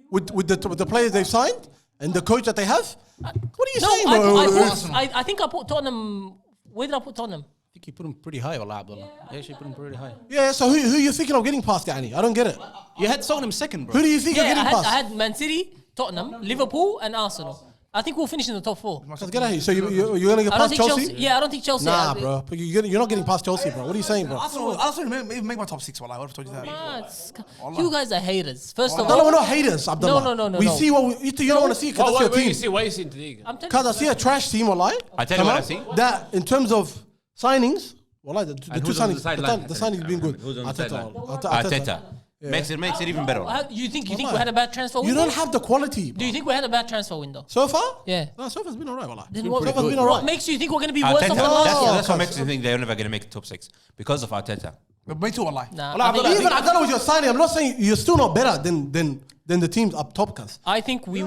with the players they've signed and the coach that they have. What are you saying, bro? I think I put Tottenham. Where did I put Tottenham? I think you put him pretty high, Wallah, Abdullah. Yeah, actually put him pretty high. Yeah, so who you thinking of getting past, Yani? I don't get it. You had Tottenham 2nd, bro. Who do you think you're getting past? I had Man City, Tottenham, Liverpool, and Arsenal. I think we'll finish in the top 4. Let's get out of here. So you're going to get I don't past think Chelsea? Yeah, I don't think Chelsea. Nah, bro. But you're not getting past Chelsea, bro. What are you saying, bro? Arsenal even make my top 6. Wallah, I would have told you that. You guys are haters. First of No, all, we're not haters, Abdullah. No. We see what you don't want to see because that's your team. What you see in the league? I'm telling Because I see a trash team, wallahi. I tell you what I see. That in terms of signings, wallahi, the two who's on the signings, sideline? the signings been good. Who's on the sideline? Arteta. Makes it even better. you think we had a bad transfer window? You don't have the quality. Do you think we had a bad transfer window? So far? Yeah. No, so far's been alright, wallahi. Then So far's been alright. what makes you think we're going to be worse off than Arteta, last year? that's what makes you think they're never gonna make the top 6 because of Arteta. Me too, Wallah. Nah, Well, I think- Even I don't know what you're signing. I'm not saying you're still not better than the teams up top, cuz. I think we're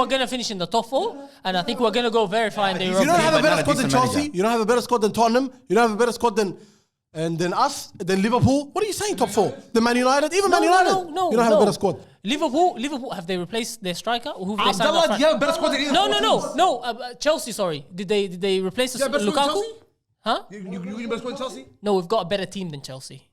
gonna finish in the top 4, and I think we're gonna go very far in the You Europa don't League. have a but better not a squad than decent Chelsea. manager. You don't have a better squad than Tottenham. You don't have a better squad than us, than Liverpool. What are you saying? Top 4? The Man United, even Man United. No, you don't have a better squad. Liverpool, have they replaced their striker? Or who have they signed? Abdullah, you have a better squad than either. No. Chelsea, sorry. Did they replace You have a better squad than Lukaku? Chelsea? Huh? You better squad than Chelsea? No, we've got a better team than Chelsea.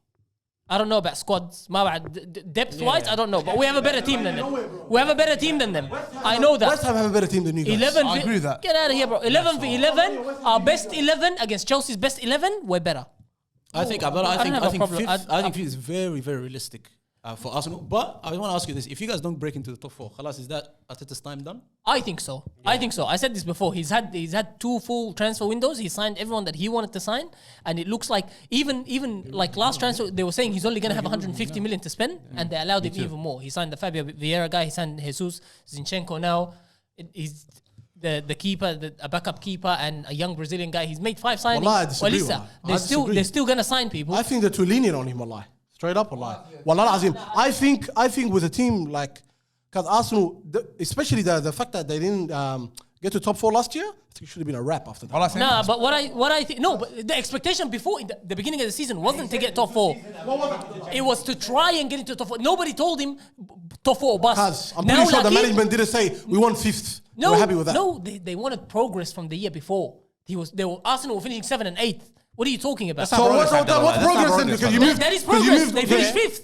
I don't know about squads. Depth-wise, I don't know. But we have a better team than them. We have a better team than them. I know that. West Ham have a better team than you guys. 11 I agree with that. Get out of here, bro. 11 for 11. Our best 11 against Chelsea's best 11. We're better. I think Abdullah, I don't have a problem. 5th, I think 5th is very, very realistic for Arsenal. But I want to ask you this: if you guys don't break into the top 4, khalas, is that Arteta's time done? I think so. I said this before. He's had 2 full transfer windows. He signed everyone that he wanted to sign, and it looks like even like last transfer, they were saying he's only going to have 150 million to spend, and they allowed him even more. He signed the Fabio Vieira guy. He signed Jesus Zinchenko now. He's the keeper, a backup keeper, and a young Brazilian guy. He's made 5 signings. Wallah, I disagree, Lisa, wallah. they're still going to sign people. I think they're too lenient on him, wallahi. Straight up, wallahi. Wallah azim. I think with a team like, because Arsenal, especially the fact that they didn't get to top 4 last year, I think it should have been a wrap after that. Wallah, same. Nah, but what I think, no, but the expectation before in the beginning of the season wasn't to get top 4. It was to try and get into top 4. Nobody told him top 4 or bust. Because I'm pretty sure the management didn't say we won 5th. No, we're happy with that. No, they wanted progress from the year before. Arsenal were finishing 7th and 8th. What are you talking about? So what's progress then? Because you moved. That is because you progress. moved They finished 5th.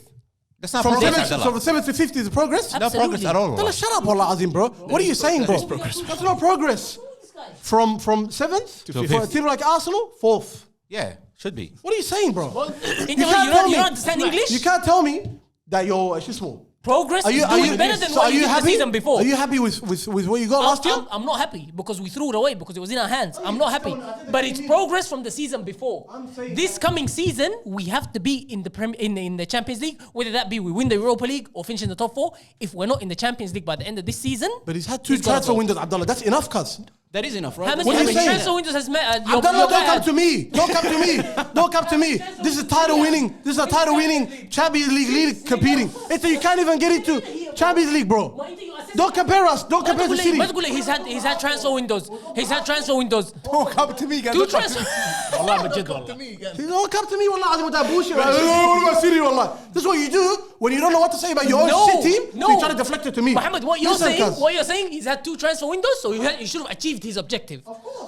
That's not from progress. 7th to 5th is progress. No progress at all. Wallah, shut up, wallah azim, bro. What are you saying, bro? That's not progress. From 7th To for a 5th. team like Arsenal, 4th. Yeah, should be. What are you saying, bro? You don't understand English? You can't tell me that you're small. Progress is doing better than what you did the season before. Are you happy with what you got last year? I'm not happy because we threw it away because it was in our hands. I'm not happy. But it's progress from the season before. This coming season, we have to be in the Champions League, whether that be we win the Europa League or finish in the top 4. If we're not in the Champions League by the end of this season... But he's had 2 he's gotta transfer go. windows, Abdullah. That's enough, cuz. That is enough, right? How many What are you saying? transfer windows has met? Abdullah, don't come to me. Don't come to me. Don't come to me. This is title winning. This is a title winning Champions League competing. You can't even get into Champions League, bro. Don't compare us. Don't compare the city. He's had transfer windows. He's had transfer windows. Don't come to me, guys. 2 transfer. والله من جد والله. Don't come to me, wallah, with that bullshit. What about City, wallah? This is what you do when you don't know what to say about your own shit team. So you try to deflect it to me. Muhammad, what you're Listen, saying, he's had 2 transfer windows, so he should have achieved his objective.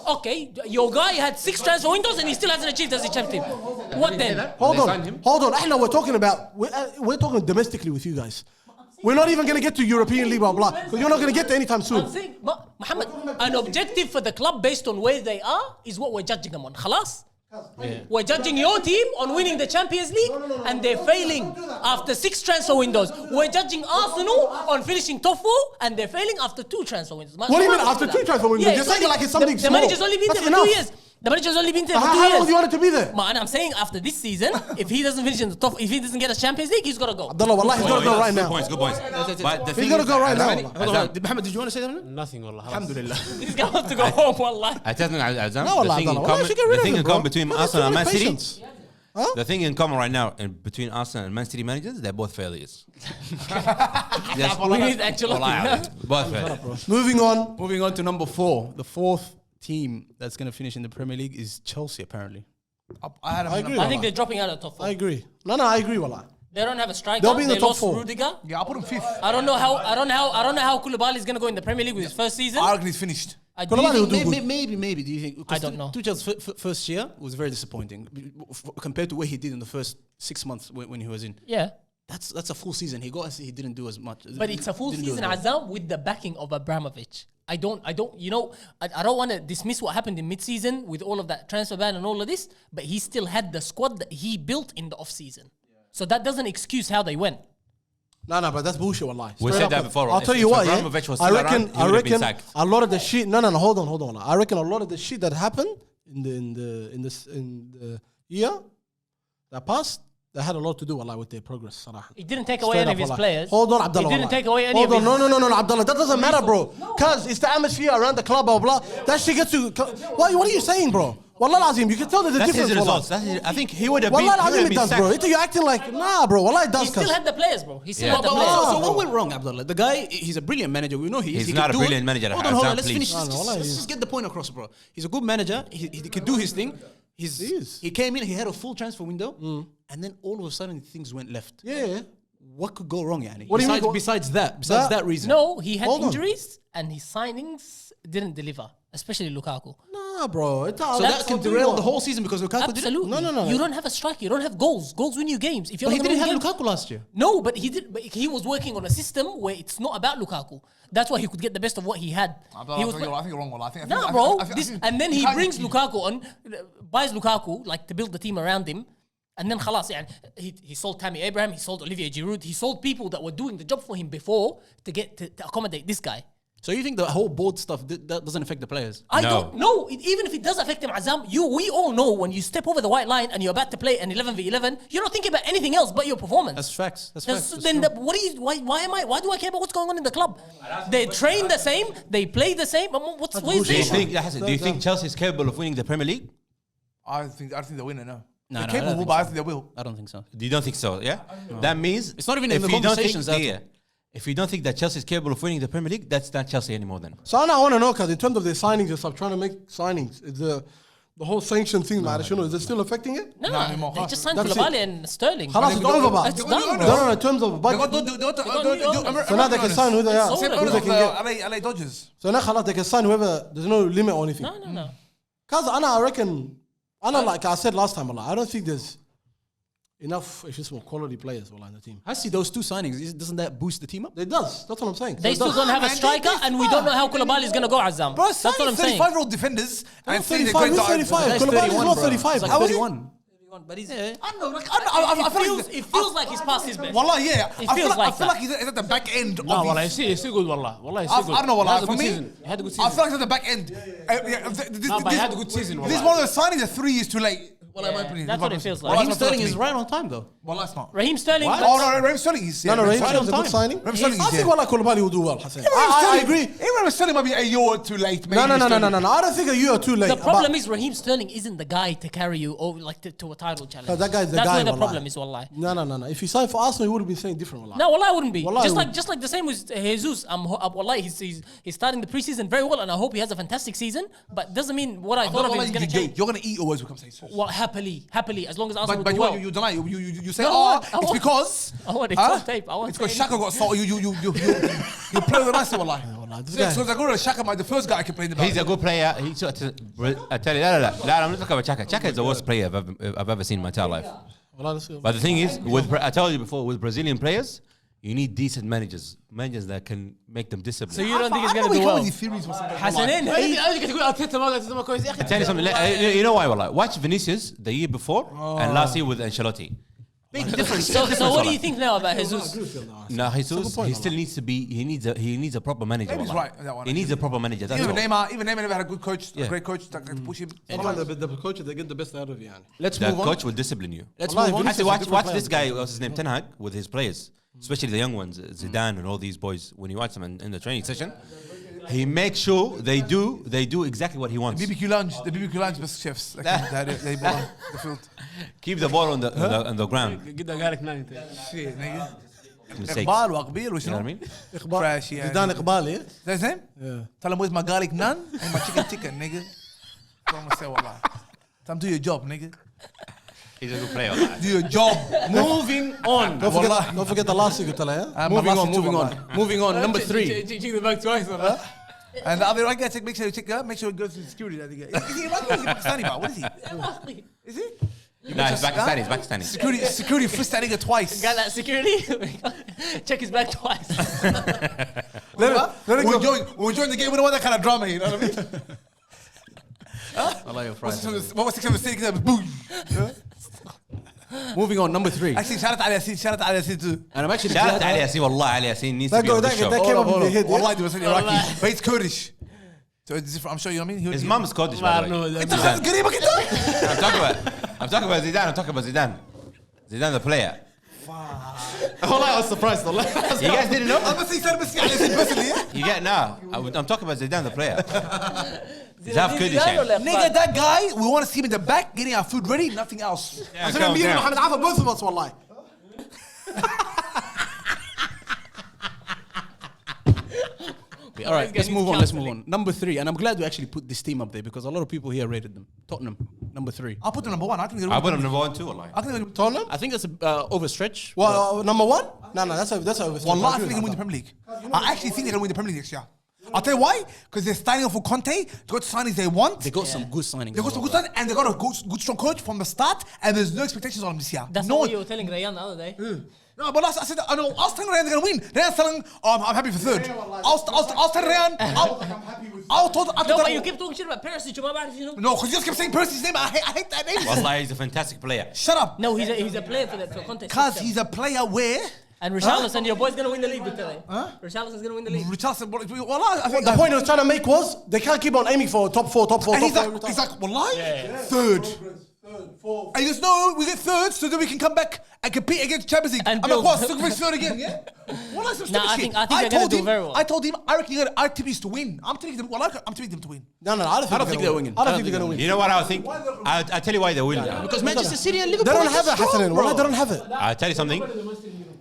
Okay, your guy had 6 transfer windows and he still hasn't achieved his objective. What then? Hold on. Ahna, we're talking domestically with you guys. We're not even going to get to European League, blah, blah, because you're not going to get there anytime soon. I'm saying, Muhammad, an objective for the club based on where they are is what we're judging them on. Khalas? Yeah. We're judging your team on winning the Champions League and they're failing after 6 transfer windows. We're judging Arsenal on finishing top 4 and they're failing after 2 transfer windows. What do you mean after 2 transfer windows? You're saying like it's something the small. manager's only been That's there for enough. 2 years. The manager's only been there for 2 How long do years. you want it to be there? Man, I'm saying after this season, if he doesn't finish in the top, if he doesn't get us Champions League, he's got to go. Abdullah, wallah, he's got to go right now. Good points. But the He's thing got to is, go right now. Azam, wallah. Hold on, Mohammed, did you want to say something? Nothing, wallah. Alhamdulillah. He's going to have to go home, wallah. I tell you, Azam, No, the wallah, thing in Abdullah. Wallah, common, you should get rid the of thing him, in bro. common between No, Arsenal and Man that's City, patience. Huh? the thing in common right now and between Arsenal and Man City managers, they're both failures. Yes, We need Ancelotti. wallahi, both failures. Moving on. Moving on to number 4. The 4th team that's going to finish in the Premier League is Chelsea, apparently. I agree. I think they're dropping out of top 4. I agree. No, I agree, wallah. They don't have a striker. They'll be in the They top lost 4. Rudiger. Yeah, I'll put him 5th. I don't know how Koulibaly is going to go in the Premier League with his first season. I reckon he's finished. I do Koulibaly will think do good. Maybe. Do you think? I don't know. Tuchel's first year was very disappointing compared to what he did in the first 6 months when he was in. yeah. That's a full season. He didn't do as much. But it's a full Didn't do season, as well. Azam, with the backing of Abramovich. I don't want to dismiss what happened in mid-season with all of that transfer ban and all of this, but he still had the squad that he built in the off-season. So that doesn't excuse how they went. No, but that's bullshit, wallahi. We Straight said up, that man. before. I'll If- tell you if what, Abramovich yeah. was I still reckon, around, he would have been sacked. a lot of the shit. No, hold on. I reckon a lot of the shit that happened in the year that passed, that had a lot to do, wallahi, with their progress. Sarah. He didn't take away Straight any up, of his wallah. players. Hold on, Abdullah. He didn't wallah. take away any Hold of on, his... no, Abdullah. That doesn't matter, bro. Cause it's the atmosphere around the club, blah blah. That shit gets to. What are you saying, bro? Wallah Azim, you can tell there's a That's difference. his wallah. results. I think he would have been. Wallah he would Azim, have it been does, bro. sacked. You're acting like nah, bro. Wallah, it does. He still cuz. had the players, bro. He still Yeah. had the So, players. what went wrong, Abdullah? The guy, he's a brilliant manager. We know he is. He's He not can a do brilliant it. manager, Hold Hassan, on. Let's please. finish. No, wallah, Let's just get the point across, bro. He's a good manager. He can do his thing. He is. He came in. He had a full transfer window, and then all of a sudden things went left. Yeah. What could go wrong, Yani? What do you mean? Besides that reason? No, he had Hold on. injuries and his signings didn't deliver, especially Lukaku. Nah, bro. It's So that can derail the whole season because Lukaku did it. Absolutely. No. You don't have a striker. You don't have goals. Goals win you games. If you're But he not didn't gonna have win Lukaku last year. No, but he did. But he was working on a system where it's not about Lukaku. That's why he could get the best of what he had. I He think was. you're wrong, wallah. I think- Nah, I bro. think- This, think- and then you he can't- brings Lukaku on, buys Lukaku like to build the team around him. And then khalas, يعني, he sold Tammy Abraham, he sold Olivier Giroud, he sold people that were doing the job for him before to accommodate this guy. So you think the whole board stuff that doesn't affect the players? I No. don't know. Even if it does affect him, Azam, we all know when you step over the white line and you're about to play an 11v11, you're not thinking about anything else but your performance. That's facts. That's That's- facts. then why do I care about what's going on in the club? They train the same, they play the same. What is Do you this? think Chelsea is capable of winning the Premier League? I think they'll win it now. No, They're no, I don't capable, think but I so. think they will. I don't think so. You don't think so? Yeah. That means It's not even in if the you don't conversations think- at yeah. If you don't think that Chelsea is capable of winning the Premier League, that's not Chelsea anymore. Then So I want to know, because in terms of their signings and stuff, trying to make signings, is the whole sanction thing, man, is it still affecting it? No, anymore. they just signed That's it. Koulibaly and Sterling. Khalas, it's over, but It's done, bro. no, in terms of They budget. got So now they can sign who they are. It's Who all they can get. LA Dodgers. So now khalas, they can sign whoever. There's no limit or anything. No. Because I reckon, like I said last time, I don't think there's enough, if it's more quality players in the team. I see those two signings. Doesn't that boost the team up? It does. That's what I'm saying. They still don't have a striker, and we don't know how Koulibaly is going to go, Azam. Bro, That's what I'm saying. 35-year-old defenders. He's And say they're 35. going He's to- 35. Guy's Koulibaly is 31, not bro. 35. He's like How is he? 31. But he's, I don't know. I feel like it feels like he's past his best. Wallah, yeah. It I feels feel like like that. he's at the back end of No, والله his... he's still good والله والله he's I still good. don't know, He had wallah. a For good me, season. He had a good I season. feel like he's at the back end. No, but he had a good season, This wallah. one of the signings are 3 years too late. Wallah, in my Yeah, opinion. that's what it feels like. Raheem Sterling is right on time though. Wallah, it's not. Raheem Sterling. Oh, no, Raheem Sterling is... No, Raheem right on Sterling's a good time. signing. Raheem Sterling I is, think yeah. Koulibaly will do well, Hassan. I agree. Raheem Sterling might be a year or too late. No. I don't think a year or too late. The problem is Raheem Sterling isn't the guy to carry you over like to a title challenge. That guy's the That's guy, where the wallah. problem is, wallahi. No. If he signed for Arsenal, he would have been saying different. Wallah. No, wallahi, I wouldn't be. Wallahi, I Just like the same with Jesus. Wallahi, he's starting the preseason very well, and I hope he has a fantastic season. But doesn't mean what I thought of him is going to change. You're going to eat your words when it comes to Jesus. Well, happily, as long as Arsenal But do well. you deny it. You say, No, oh, I it's want- because... I want it on tape. I want It's because it. Shaka got salty. You play with the nice wallah. this Yeah, guy- so I go to Shaka, the first guy I complained about. he's a good player. I tell you, I'm not talking about Chaka. Chaka is the worst player I've ever seen in my entire life. Wallah, that's good. But the thing is, I told you before, with Brazilian players, you need decent managers that can make them So disciplined. you don't think he's I going know to he do well? come with these theories or something. حسنين انا قلت تقول ارتيتا ما كويس يا اخي. I tell you something. You know why? Wallah? Watch Vinicius the year before and last year with Ancelotti. Big difference. So what do you think now about Jesus? No, Jesus, he still needs to be. He needs a proper manager. Maybe he's wallah. right on that one. He needs a proper manager. That's Even all. Neymar never had a good coach, a great coach that can push him. The coach, they get the best out of you. Let's The move on. coach will discipline you. Let's Wallahi, move on. Vinicius Actually, is a watch different this player. guy. What's his name? Ten Hag with his players, especially the young ones, Zidane and all these boys. When you watch them in the training session, he makes sure they do exactly what he wants. The BBQ lunch best chefs. They ball on the field. Keep the ball on the ground. قد قالك نايت. Shit, nigga. Mistakes. إقبال وأقبيل You know وشنو؟ what I mean? Fresh, yeah. زيدان اقبالي. That's him? Yeah. Tell him where's my garlic naan and my chicken, nigga. That's what I'm gonna say, wallah. Tell him do your job, nigga. He's a good player. والله. Do your job. Moving on. Don't forget the last thing, yeah? Moving on. Number 3. Check the back twice. ولا؟ And the other right guy, make sure you check make sure he goes to security. That nigga. Is he Iraqi or is he Pakistani, bro? What is he? Is he? No, he's Pakistani. He's Pakistani. Security frisked that nigga twice. Got that security? Check his back twice. We're enjoying the game. We don't want that kind of drama, you know what I mean? I like your fries. What was 6 7 boom. Moving on. Number 3. Actually, shout out to Ali Yasin too. And I'm actually Shout out glad. to Ali Yasin. Wallah, Ali Yasin needs to That be on go- the that- show. that came up in the head. Wallah, yeah? he was Iraqi, but he's Kurdish. So it's different. I'm sure you know what I mean. His mum is Scottish, by the way. It's قريبة كده. I'm talking about Zidane. I'm talking about Zidane. Zidane, the player. والله I was surprised والله. You guys didn't know? بس يصير بس على ياسين بس اللي You get now. I'm talking about Zidane, the player. He's half Kurdish. يعني. Nigga, that guy, we want to see him in the back getting our food ready, nothing else. Yeah, عشان calm امير down. محمد عافا both of us والله. All right, let's move on. Number 3, and I'm glad we actually put this team up there because a lot of people here rated them. Tottenham, number 3. I'll put them number 1. I think they're I put him number 1 too, wallahi. I think they're Tottenham? I think that's a overstretch. Well, number 1? No, that's a Wallah, I think they're going to win the Premier League. I actually think they're going to win the Premier League next year. I'll tell you why. Because they're starting off with Conte. They got the signings they want. They got some good signings. They got some good signings and they got a good strong coach from the start. And there's no expectations on them this year. That's no what you were telling Rayan the other day. No, but I said, I know, I was telling Rayan they're going to win. Rayan's telling, I'm happy for third. I was telling Rayan, I told No, but you keep talking shit about Perisic. ما بعرف شنو. No, because you just kept saying Percy's name. I hate that name. Wallahi, he's a fantastic player. Shut up. No, he's a player for Conte. Because he's a player where... And Richarlison, your boy's gonna win the league with today. Richarlison's gonna win the league. Richarlison, wallah, I think The point he was trying to make was they can't keep on aiming for top four. And he's like, wallah, third. And he goes, no, we get third so that we can come back and compete against Champions League. And I'm build. like, what? Still third again, yeah? Wallah, some stupid I shit. think they're gonna do very well. I told him, I reckon I tip is to win. I'm taking them. Wallah, I'm taking them to win. No, I don't think they're winning. I don't think they're going to win. You know what I think? I'll tell you why they will. Because Manchester City and They Liverpool. don't have it, Hassanin. Wallah, they don't have it. I'll tell you something.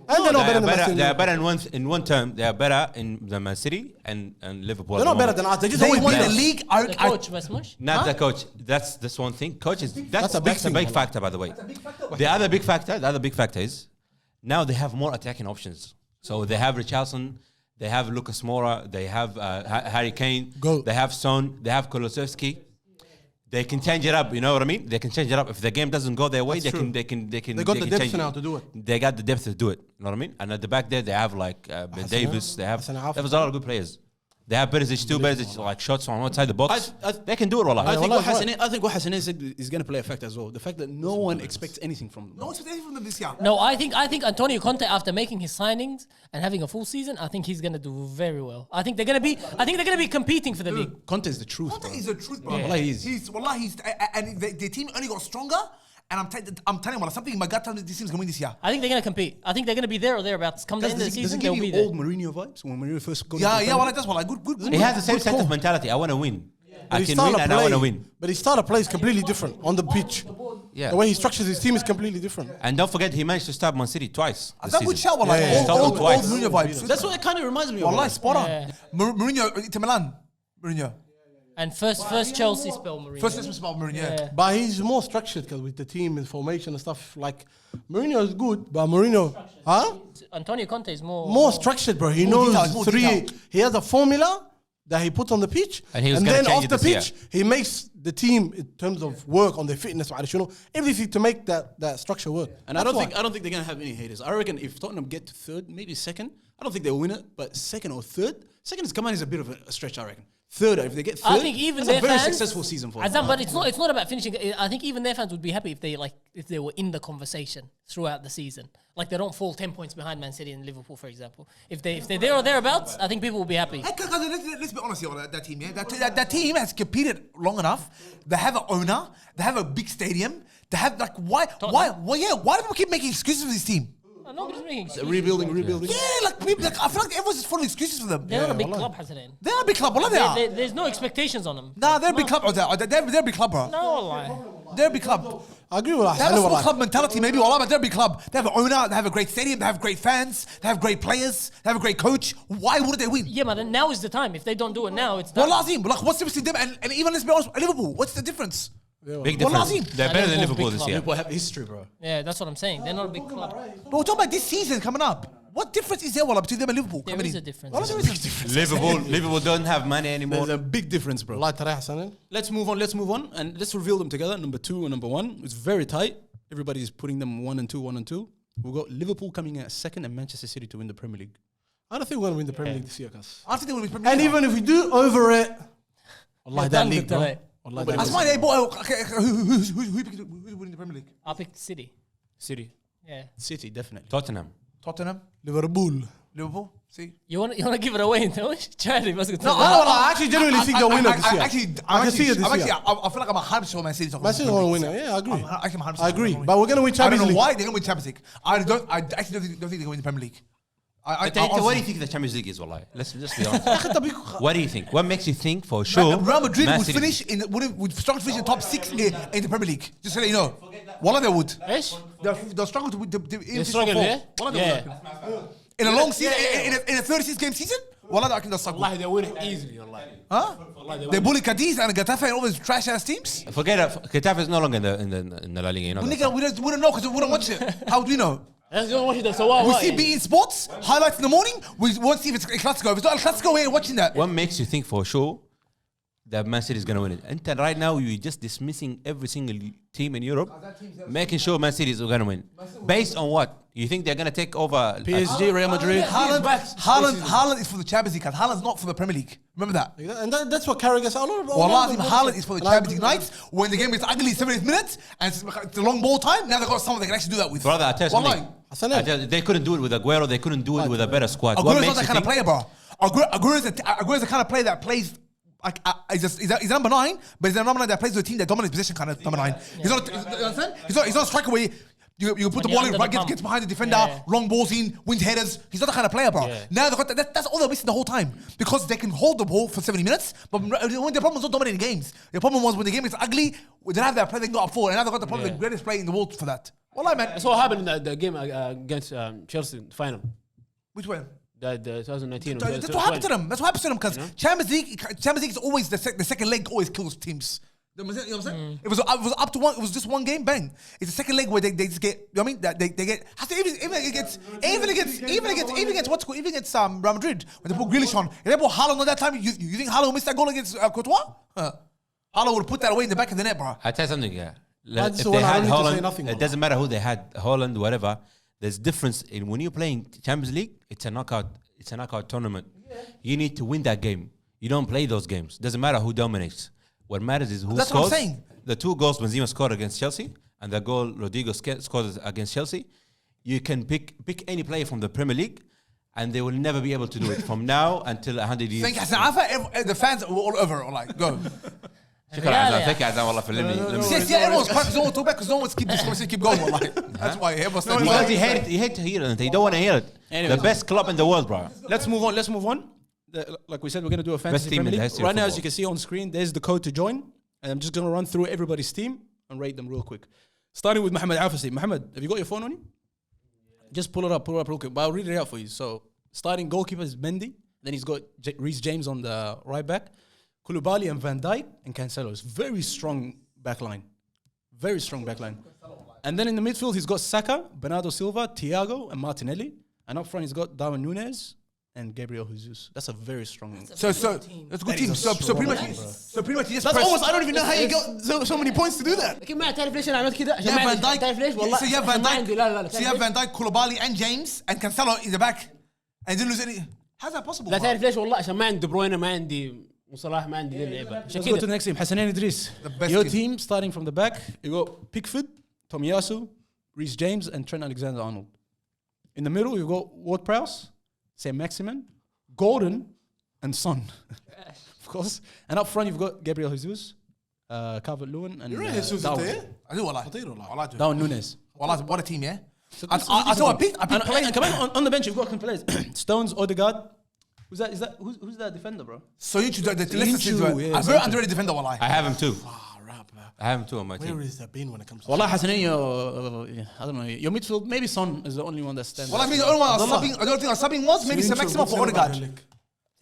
And they're not better than Man City. They are better in one term. They are better than Man City and Liverpool. They're not better than us. They just They always won beat the us. league. The coach, بس مش. Not the coach. That's one thing. Coach is that's a big a thing, big wallah. factor, by the way. The other big factor is now they have more attacking options. So they have Richarlison, they have Lucas Moura, they have Harry Kane, they have Son, they have Kulusevski. They can change it up, you know what I mean? They can change it up. If the game doesn't go their way, they can. They got the can depth change now to do it. They got the depth to do it. You know what I mean? And at the back there, they have like Ben Davis. They have Hassan Alf. a lot of good players. They have Perisic too. Perisic like shots on outside the box. They can do it, wallah. I think what Hassanin said is going to play a factor as well. The fact that no one expects anything from them. No one's anything from them this year. No, I think Antonio Conte, after making his signings and having a full season, I think he's gonna do very well. I think they're gonna be competing for the league. Conte is the truth, bro. Conte is the truth, bro. Wallah, he is. He's and the team only got stronger. And I'm telling you, something in my gut tells me this team's gonna win this year. I think they're gonna compete. I think they're gonna be there or thereabouts. Come the end of the Does it season, give they'll be you there. old Mourinho vibes when Mourinho first got Yeah, into the well, Premier that's what good. He has the same sense of mentality. I want to win. I His can style win of and I want to play- win. But his style of play is completely different on the pitch. Yeah. The way he structures his team is completely different. And don't forget, he managed to stop Man City twice. That's this a good season. shout, like Yeah, old twice. Mourinho vibes. That's what it kind of reminds me of. Wallah, spot on. Yeah. Mourinho, Inter Milan. Mourinho. And first Chelsea spell Mourinho. First, let's about Mourinho. Yeah. But he's more structured because with the team and formation and stuff. Like Mourinho is good, but Mourinho, Antonio Conte is more structured, bro. He More knows detailed, more three. detailed. He has a formula that he puts on the pitch, And he was gonna then change off it the this pitch, he makes the team in terms of work on their fitness, everything to make that structure work. And I don't think they're gonna have any haters. I reckon if Tottenham get to third, maybe second, I don't think they'll win it. But second or third, second is come on is a bit of a stretch. I reckon third. If they get third, I think even that's their a very fans, successful season for them. Azam, but it's not about finishing. I think even their fans would be happy if they were in the conversation throughout the season. Like they don't fall 10 points behind Man City and Liverpool, for example. If they're there or thereabouts, I think people will be happy. Let's be honest here, that team, yeah? That team has competed long enough. They have an owner. They have a big stadium. They have like why do people keep making excuses for this team? Nobody's making excuses. Rebuilding. Yeah, like people, like I feel like everyone's just full of excuses for them. They're not a big club, Hassanin. They're not a big club. Wallah, they are. There's no expectations on them. Nah, they're a big club. They're a big club, bro. No lie. They're a big club. I agree with that. They have a small club mentality, maybe, wallah, but they're a big club. They have an owner, they have a great stadium, they have great fans, they have great players, they have a great coach. Why wouldn't they win? Yeah, but then now is the time. If they don't do it now, it's done. Wallah Azim, like, what's the difference in them? And even, let's be honest, Liverpool, what's the difference? Big Wallah difference. Azim. They're better than Liverpool Liverpool big this club. year. People have history, bro. Yeah, that's what I'm saying. They're not a big club. But we're talking about this season coming up. What difference is there, wallah, between them and Liverpool There coming is in? a difference. Wallah, there is a difference. Liverpool don't have money anymore. There's a big difference, bro. والله ترى حسن. Let's move on, and let's reveal them together. Number 2 and number 1. It's very tight. Everybody's putting them 1 and 2, 1 and 2. We've got Liverpool coming at second and Manchester City to win the Premier League. I don't think we're going to win the Premier League this year, cuz. I think they will be Premier And League. even if we do over it, Allah, that done league, with bro. today. Allah, that That's league. why they bought. Okay, who's winning the Premier League? I picked City. City. Yeah. City, definitely. Tottenham. Tottenham, Liverpool. Liverpool. See. You want to give it away, Charlie? No, I actually genuinely think they'll win it this year. I can see it this year. I feel like I'm 100% sure Man City. Man City will win it. Yeah, I agree. I'm 100% I agree. sure. But we're going to win I Champions don't know League. why they're going to win Champions League. I actually don't think they're going to win the Premier League. What do you think the Champions League is, wallahi? Let's just be honest. What do you think? What makes you think for sure Real Madrid Man would City- finish would struggle to finish in the top 6 in the Premier League. Just so that you know. Wallah, they would. ايش؟ They'll struggle to They struggle there? Wallah, they would. In a long season, in a 36-game season, wallah, I think they'll struggle. والله they win it easily والله. Huh? والله they They win. bully Cadiz and Getafe and all those trash ass teams. Forget it. Getafe is no longer in the La Liga. You know Well, that. nigga, we don't know because we don't watch it. How do we know? Let's go watch it سواها We see وايد. beIN Sports highlights in the morning. We won't see if it's a Classico. If it's not a Classico, we ain't watching that. What makes you think for sure that Man City is going to win it? And right now, you're just dismissing every single team in Europe, making sure Man City is going to win. Based on what? You think they're going to take over PSG, Real Madrid. Haaland is for the Champions League. Haaland's not for the Premier League. Remember that. And that's what Carragher said. Wallah, Haaland is for the Champions League nights when the game is ugly 70th minutes and it's a long ball time. Now they've got someone they can actually do that with. Brother, I tell you Wallahi. something. They couldn't do it with Aguero. They couldn't do it with a better squad. What Aguero's not makes that you kind of think? player, bro. Aguero's the kind of player that plays. Like, he's number 9, but he's a number 9 that plays with a team that dominates possession kind of number 9. He's not. You understand? He's not a striker where you put the ball in, right, gets behind the defender, long balls in, wins headers. He's not the kind of player, bro. Now they've got that's all they're missing the whole time because they can hold the ball for 70 minutes. But when the problem was not dominating games, the problem was when the game is ugly, they didn't have that player they can go up for, and now they've got the problem the greatest player in the world for that. Wallah, man. That's what happened in the game against Chelsea final. Which one? The 2019. That's what happened to them. That's what happens to them because Champions League is always the second leg always kills teams. You know what I'm saying? It was up to one. It was just one game. Bang! It's the second leg where they just get. You know what I mean? They get. Even against what's called even against Real Madrid when they put Grealish on. If they put Haaland on that time, you think Haaland will miss that goal against Courtois? Haaland would put that away in the back of the net, bro. I tell you something, yeah. That's If the they one I had don't need to say Holland, nothing it about. doesn't matter who they had, Holland, whatever. There's difference in when you're playing Champions League. It's a knockout. It's a knockout tournament. You need to win that game. You don't play those games. Doesn't matter who dominates. What matters is who That's scores. what I'm saying. The 2 goals Benzema scored against Chelsea and the goal Rodrigo scored against Chelsea. You can pick any player from the Premier League, and they will never be able to do it from now until 100 years. Thank you, Hassan. The fans were all over. All like, go. شكرا عزام. Thank you عزام والله for letting me. See, everyone's quiet because no one talk back because no one's keep this conversation keep going. Like, that's why everyone's saying. Because you hate to hear it. You don't want to hear it. Anyways. The best club in the world, bro. Let's move on. Like we said, we're going to do a fantasy team in Premier the League. history of Right now, as football. you can see on screen, there's the code to join. And I'm just going to run through everybody's team and rate them real quick. Starting with Mohamed Afasi. Mohamed, have you got your phone on you? Just pull it up real quick. But I'll read it out for you. So, starting goalkeeper is Mendy. Then he's got Reece James on the right back. Koulibaly and Van Dijk and Cancelo. It's very strong backline. Very strong backline. And then in the midfield, he's got Saka, Bernardo Silva, Thiago, and Martinelli. And up front, he's got Darwin Núñez and Gabriel Jesus. That's a very strong. So that's a good team. So pretty much, he just That's press. almost. I don't even know how you got so many points to do that. لكن ما تعرف ليش انا عملت كذا عشان Yeah, ما Van Dijk. تعرف ليش والله So you have Van عشان ما عندي لا Dijk. So you have Van Dijk, Koulibaly, and James, and Cancelo in the back, and didn't lose any. How's that possible? لا bro? تعرف ليش والله عشان ما عندي دي بروين ما عندي وصلاح ما عندي لعيبه عشان Let's go to the كذا next team. Hassanin Idris. best Your team. team starting from the back. You got Pickford, Tomiyasu, Reece James, and Trent Alexander-Arnold. In the middle, you got Ward-Prowse, Sam Maximin, Gordon, and Son, of course. And up front, you've got Gabriel Jesus, Calvert-Lewin, and Darwin. I do والله. خطير والله. والله do. Darwin Nunes. والله what a team, yeah. I saw I picked players. And come on the bench, you've got players. Stones, Odegaard. Who's who's that defender, bro? So you the Soyuncu, yeah, a very underrated defender والله. I have him too. Rap, I have him too on my where team. is that been when it comes to Wallah, Hassanin, I don't know. Your midfield, maybe Son is the only one that stands Well, I out. mean, the only one I was subbing, I don't think I was subbing was maybe some maximum for Odegaard.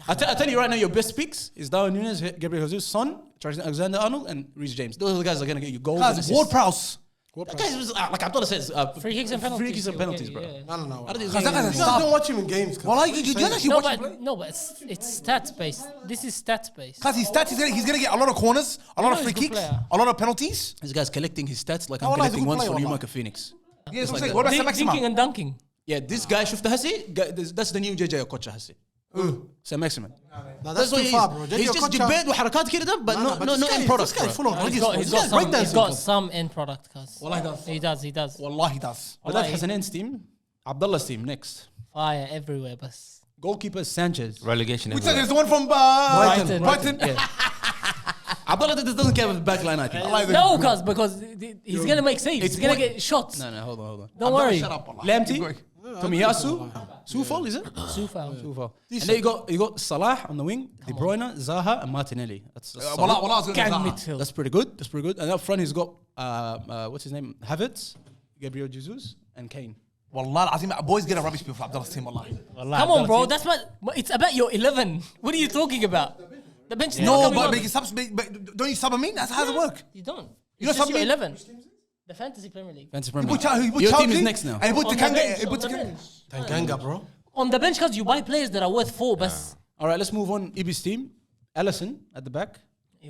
I tell you right now, your best picks is Darwin Nunes, Gabriel Jesus, Son, Trent Alexander-Arnold, and Reece James. Those are the guys that are going to get you goals and assists. Ward-Prowse. Guys, like Abdullah says, Free kicks and penalties. Free kicks and penalties, Okay, bro. yeah. No. I don't think Because that guy's a You star. guys don't watch him in games. Well, you don't actually No, watch him play. but no, but it's stats based. This is stats based. Because his stats, he's gonna get a lot of corners, a lot of he's free a good kicks, player. a lot of penalties. This guy's collecting his stats like Oh, I'm wallah, he's a collecting good ones player, for wallah. Newmarket Phoenix. Yeah, that's what I'm like saying. that. What about Sam Thinking Maximin? and dunking. Yeah, this guy, شفت هسي, that's the new JJ Okocha هسي. Sam Maximin. No, that's what too he far, is. bro. He's just debate وحركات كده, but no end product. This guy's full of He's ruggies. he's got some end product, cuz. Wallah, he does. He does. Wallah, he does. But that's Hassanin's team. Abdullah's team next. Fire everywhere, but Goalkeeper Sanchez. Relegation. Which everywhere. is the one from Brighton. Brighton. Abdullah doesn't care about the back line, I think. No, cuz because he's gonna make saves. It's He's gonna point- get shots. No, hold on. Don't worry. Shut up, wallah. Lamptey, Keep going. Tomiyasu, Soufal, is it? Sufal. Soufal. And then you got Salah on the wing, De Bruyne, Zaha, and Martinelli. That's Wallah, I was Gang going to midfield. That's pretty good. And up front, he's got what's his name? Havertz, Gabriel Jesus, and Kane. Wallah, I think boys get a rubbish bill for Abdullah's team, wallah. Come on, bro. That's what. It's about your 11. What are you talking about? The bench is not No, coming but on. making subs, but don't you sub me? That's how it work. You don't. You It's know just your something? 11. The Fantasy Premier League. Fantasy He Premier put League. he put Your team Chelsea, is next now. And he put On the the bench, Kanga. on the bench. Tanganga, bro. On the bench, because you buy players that are worth 4, but All right, let's move on. Ibi's team. Alisson at the back.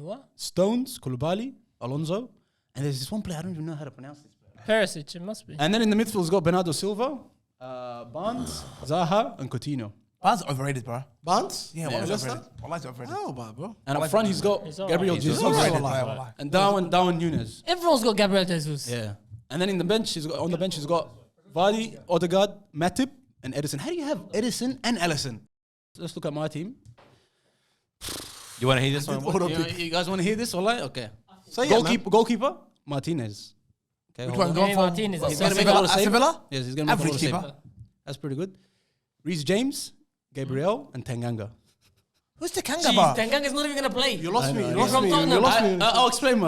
what? Stones, Koulibaly, Alonso. And there's this one player, I don't even know how to pronounce this. Perisic, it must be. And then in the midfield, he's got Bernardo Silva, Barnes, Zaha, and Coutinho. Barnes overrated, bro. Barnes? Yeah, Wallah's overrated. Wallah's overrated. Oh, bro. And up front, he's got He's all Gabriel right. Jesus Overrated player, wallah. and Darwin Nunes. Everyone's got Gabriel Jesus. Yeah. And then in the bench, on the bench, he's got Vardy, Odegaard, Matip, and Edison. How do you have Edison and Alisson? Let's look at my team. You want to hear this one? You guys want to hear this? All right? Okay. Say it, Goalkeeper, Martinez. Okay, Which hold one? on. Going Hey, for Martinez. He's going to make a lot of saves. Sevilla? Yes, he's going to make a lot of Average saves. keeper. That's pretty good. Reece James, Gabriel, and Tanganga. Who's the Kanga, Jeez, bro? Tanganga's not even gonna play. You lost me. You know. lost From me. Tottenham. You lost me. I'll explain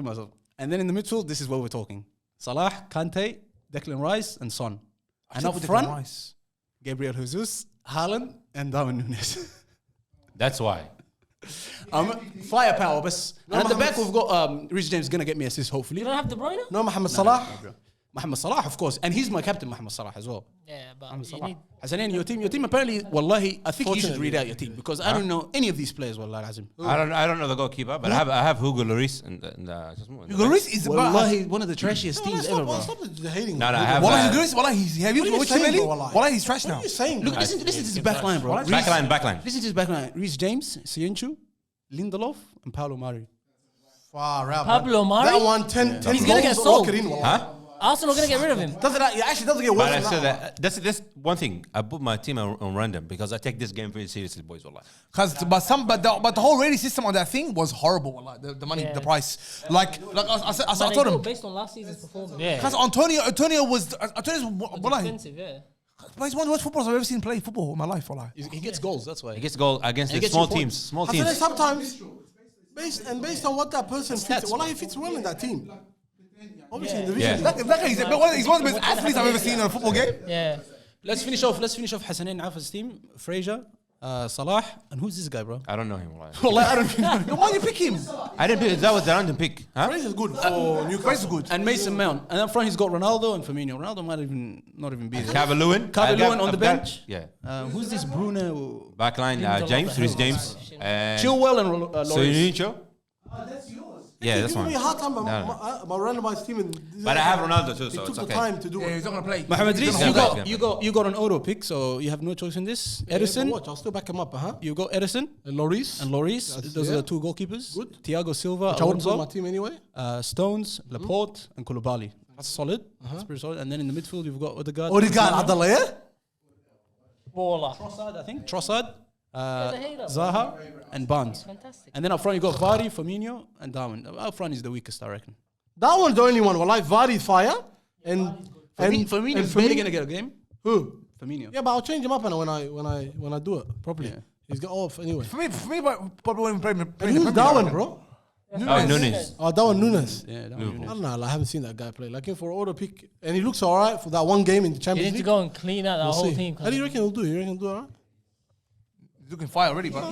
myself. And then in the midfield, this is what we're talking. Salah, Kante, Declan Rice, and Son. And up front, Rice. Gabriel Jesus, Haaland, and Darwin Nunes. That's why. Firepower, but and at the back we've got Reece James gonna get me assist hopefully. You don't have De Bruyne? No, Mohamed Salah. Mohamed Salah, of course, and he's my captain, Mohamed Salah as well. Yeah, but Mohamed you Salah. need. Hassanin, your team apparently, wallahi, I think you should Fortunately. read out your team because I don't know any of these players. Wallahi, Azim. I don't know the goalkeeper, but I have Hugo Lloris and Hugo Lloris is Wallahi, one of the trashiest teams ever, bro. Stop the hating. No, I have. Wallah, Hugo Lloris, Wallah, he's have you What are you watched him saying, lately? bro, Wallah? Wallah, he's trash What now. are you saying? Look, bro? listen to his back line, bro. backline. Listen to his back line. Reece James, Soyuncu, Lindelof, and Paulo Mari. Far out. Pablo man. Mari? That one, 10 He's gonna get goals, sold. lock it in, wallah. Huh? Arsenal gonna get rid of him. It actually doesn't get worse But I than said that. that's one thing. I put my team on random because I take this game very seriously, boys. Wallah. But the whole rating system on that thing was horrible. Wallah. The money, Yeah. the price. Like I But told they go him. based on last season's performance. Yeah. Because Antonio's Wallah. Expensive, yeah. But he's one of the worst footballers I've ever seen play football in my life. Wallah. He gets goals, that's why. He gets goal against And he the gets small you teams. points. Small I said teams. sometimes, based on what that person fits, Stats. wallah, he fits well in that team. Obviously, in the Yeah. division. He's one of the best athletes I've ever seen in a football game. Yeah. Let's finish off Hassanin Afa's team. Fraser, Salah, and who's this guy, bro? I don't know him. Wallah. Wallahi, I don't know. Then why did you pick him? I didn't pick. That was the random pick. Huh? Fraser's good for Newcastle. good. And Mason Mount. And up front, he's got Ronaldo and Firmino. Ronaldo might not even be there. Calvert-Lewin. Calvert-Lewin on the bench. Yeah. Who's this Backline. James, Reece James. Chilwell and Lloris. Soyuncu. Yeah, that's Give me a one. hard time. My randomized team. But I have Ronaldo too, It so took it's the okay. time to do Yeah, it. he's not gonna play. Mohamed Rees, gonna play. you got an auto pick, so you have no choice in this. Edison, Watch, I'll still back him up, huh? you got Edison And Lloris. and Lloris. Those are yeah. the two goalkeepers. Good. Thiago Silva, Which I wouldn't put on my Alonso, team anyway. Stones, Laporte, and Koulibaly. That's solid. That's pretty solid. And then in the midfield, you've got Odegaard. Odegaard, Abdullah, yeah? Baller. Trossard, I think. Trossard, the hater. Zaha, and Barnes. Fantastic. And then up front, you got Vardy, Firmino, and Darwin. Up front is the weakest, I reckon. That one's the only one. Well, like Vardy's fire. And Firmino's barely going to get a game. Who? Firmino. Yeah, but I'll change him up when I do it properly. Yeah. He's got off anyway. For me, probably won't even play. And who's Darwin, bro? Oh, Nunes. Oh, Darwin Nunes. Yeah, that I one. don't know. I haven't seen that guy play. Like him for auto pick, and he looks alright for that one game in the You Champions need to League. go and clean out that We'll whole see. team. How do you reckon he'll do? You reckon he'll do alright? He's looking fire already, but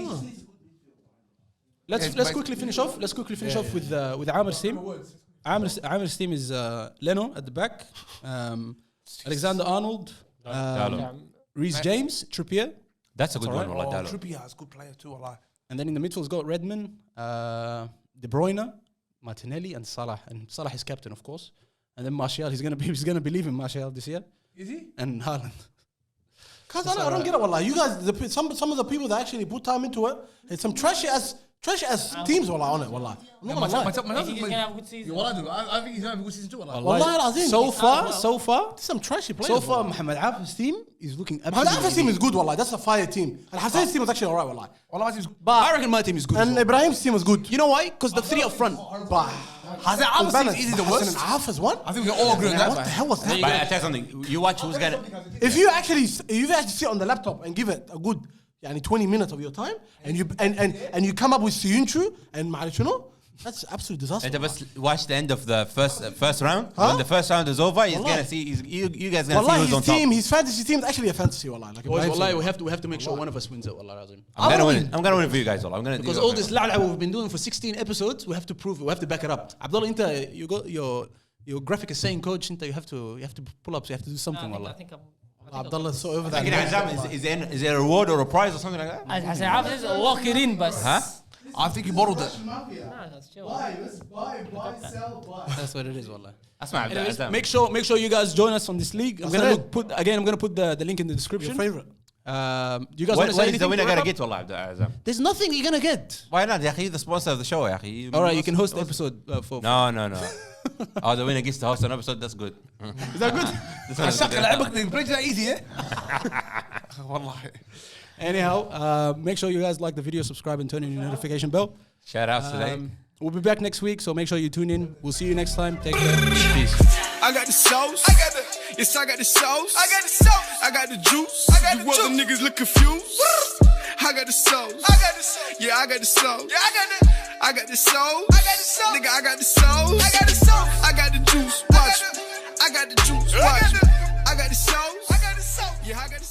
Let's quickly finish off. Let's quickly finish off with Amir's team. Amir's team is Leno at the back, Alexander Arnold, Reece James, Trippier, That's a good one, Wallah, Dalo. Trippier is a good player too. Allah. and then in the midfield's got Redmond, De Bruyne, Martinelli, and Salah. And Salah is captain, of course. And then Martial, he's gonna be leaving Martial this year, Is he? and Haaland. Cause I don't get it. Wallah, you guys, some of the people that actually put time into it, it's some trashy ass teams. Wallah, on it. Wallah, I'm not gonna lie. I think he's going to have a good season. I think he's gonna have a good season too. Allah. Wallah, Azim. So far, Some trashy players. so far, wallah. Mohamed Af's team is looking Mohamed absolutely. Af's team is good. Wallah, that's a fire team. And Hassan's team was actually alright. Wallah, Allah, my team's I reckon my team is good. as and well. Ibrahim's team was good. You know why? Because the three up front. But Hassan Al's team is easily the worst. Hassan Af is one. I think we can all agree on that. What the hell was that? But I tell you something. You watch who's gonna. If you actually sit on the laptop and give it a good 20 minutes of your time, and you come up with Siyunchu and Marichuno, that's absolute disaster. And just watch the end of the first round. When the first round is over, he's Wallah. gonna see. You guys gonna see Wallah, who's on his team, top. his fantasy team is actually a fantasy. Wallah, like Boys, Ibrahim wallahi, said. we have to make sure one of us wins it. Wallahi, Azim. I'm gonna win it. I'm gonna win it for you guys. Wallah. I'm gonna Because do all it. this la'la we've been doing for 16 episodes, we have to prove it. We have to back it up. Abdullah, Inta, you got your graphic is saying, coach, Inta, you have to pull up. So you have to do something. I Wallah. think Abdullah's so over that. Like, is there a reward or a prize or something like that? I say, I just lock it in, but. Huh? I think he bottled it. Nah, that's chill. That's what it is. Wallah. That's my Anyways, make sure you guys join us on this league. I'm gonna put the link in the description. Your favorite. You guys want to say What is anything? the winner to wrap gonna up? get? Wallah, Azam? There's nothing you're gonna get. Why not? Ya akhi, the sponsor of the show. Ya akhi. All right, you can host the episode for. No. Oh, the winner gets to host an episode. That's good. Is that good? Shaka لعبك they play that easy, eh? Wallahi. Anyhow, make sure you guys like the video, subscribe, and turn on your notification bell. Shout outs today. We'll be back next week, so make sure you tune in. We'll see you next time. Take care. Peace. I got the sauce. I got the sauce. I got the sauce. I got the juice. I got the juice. Other niggas look confused. I got the sauce. I got the sauce. Yeah, I got the sauce. Yeah, I got the sauce. I got the sauce. Nigga, I got the sauce. I got the sauce. I got the juice. Watch. I got the juice. Watch. I got the sauce. I got the sauce. Yeah, I got the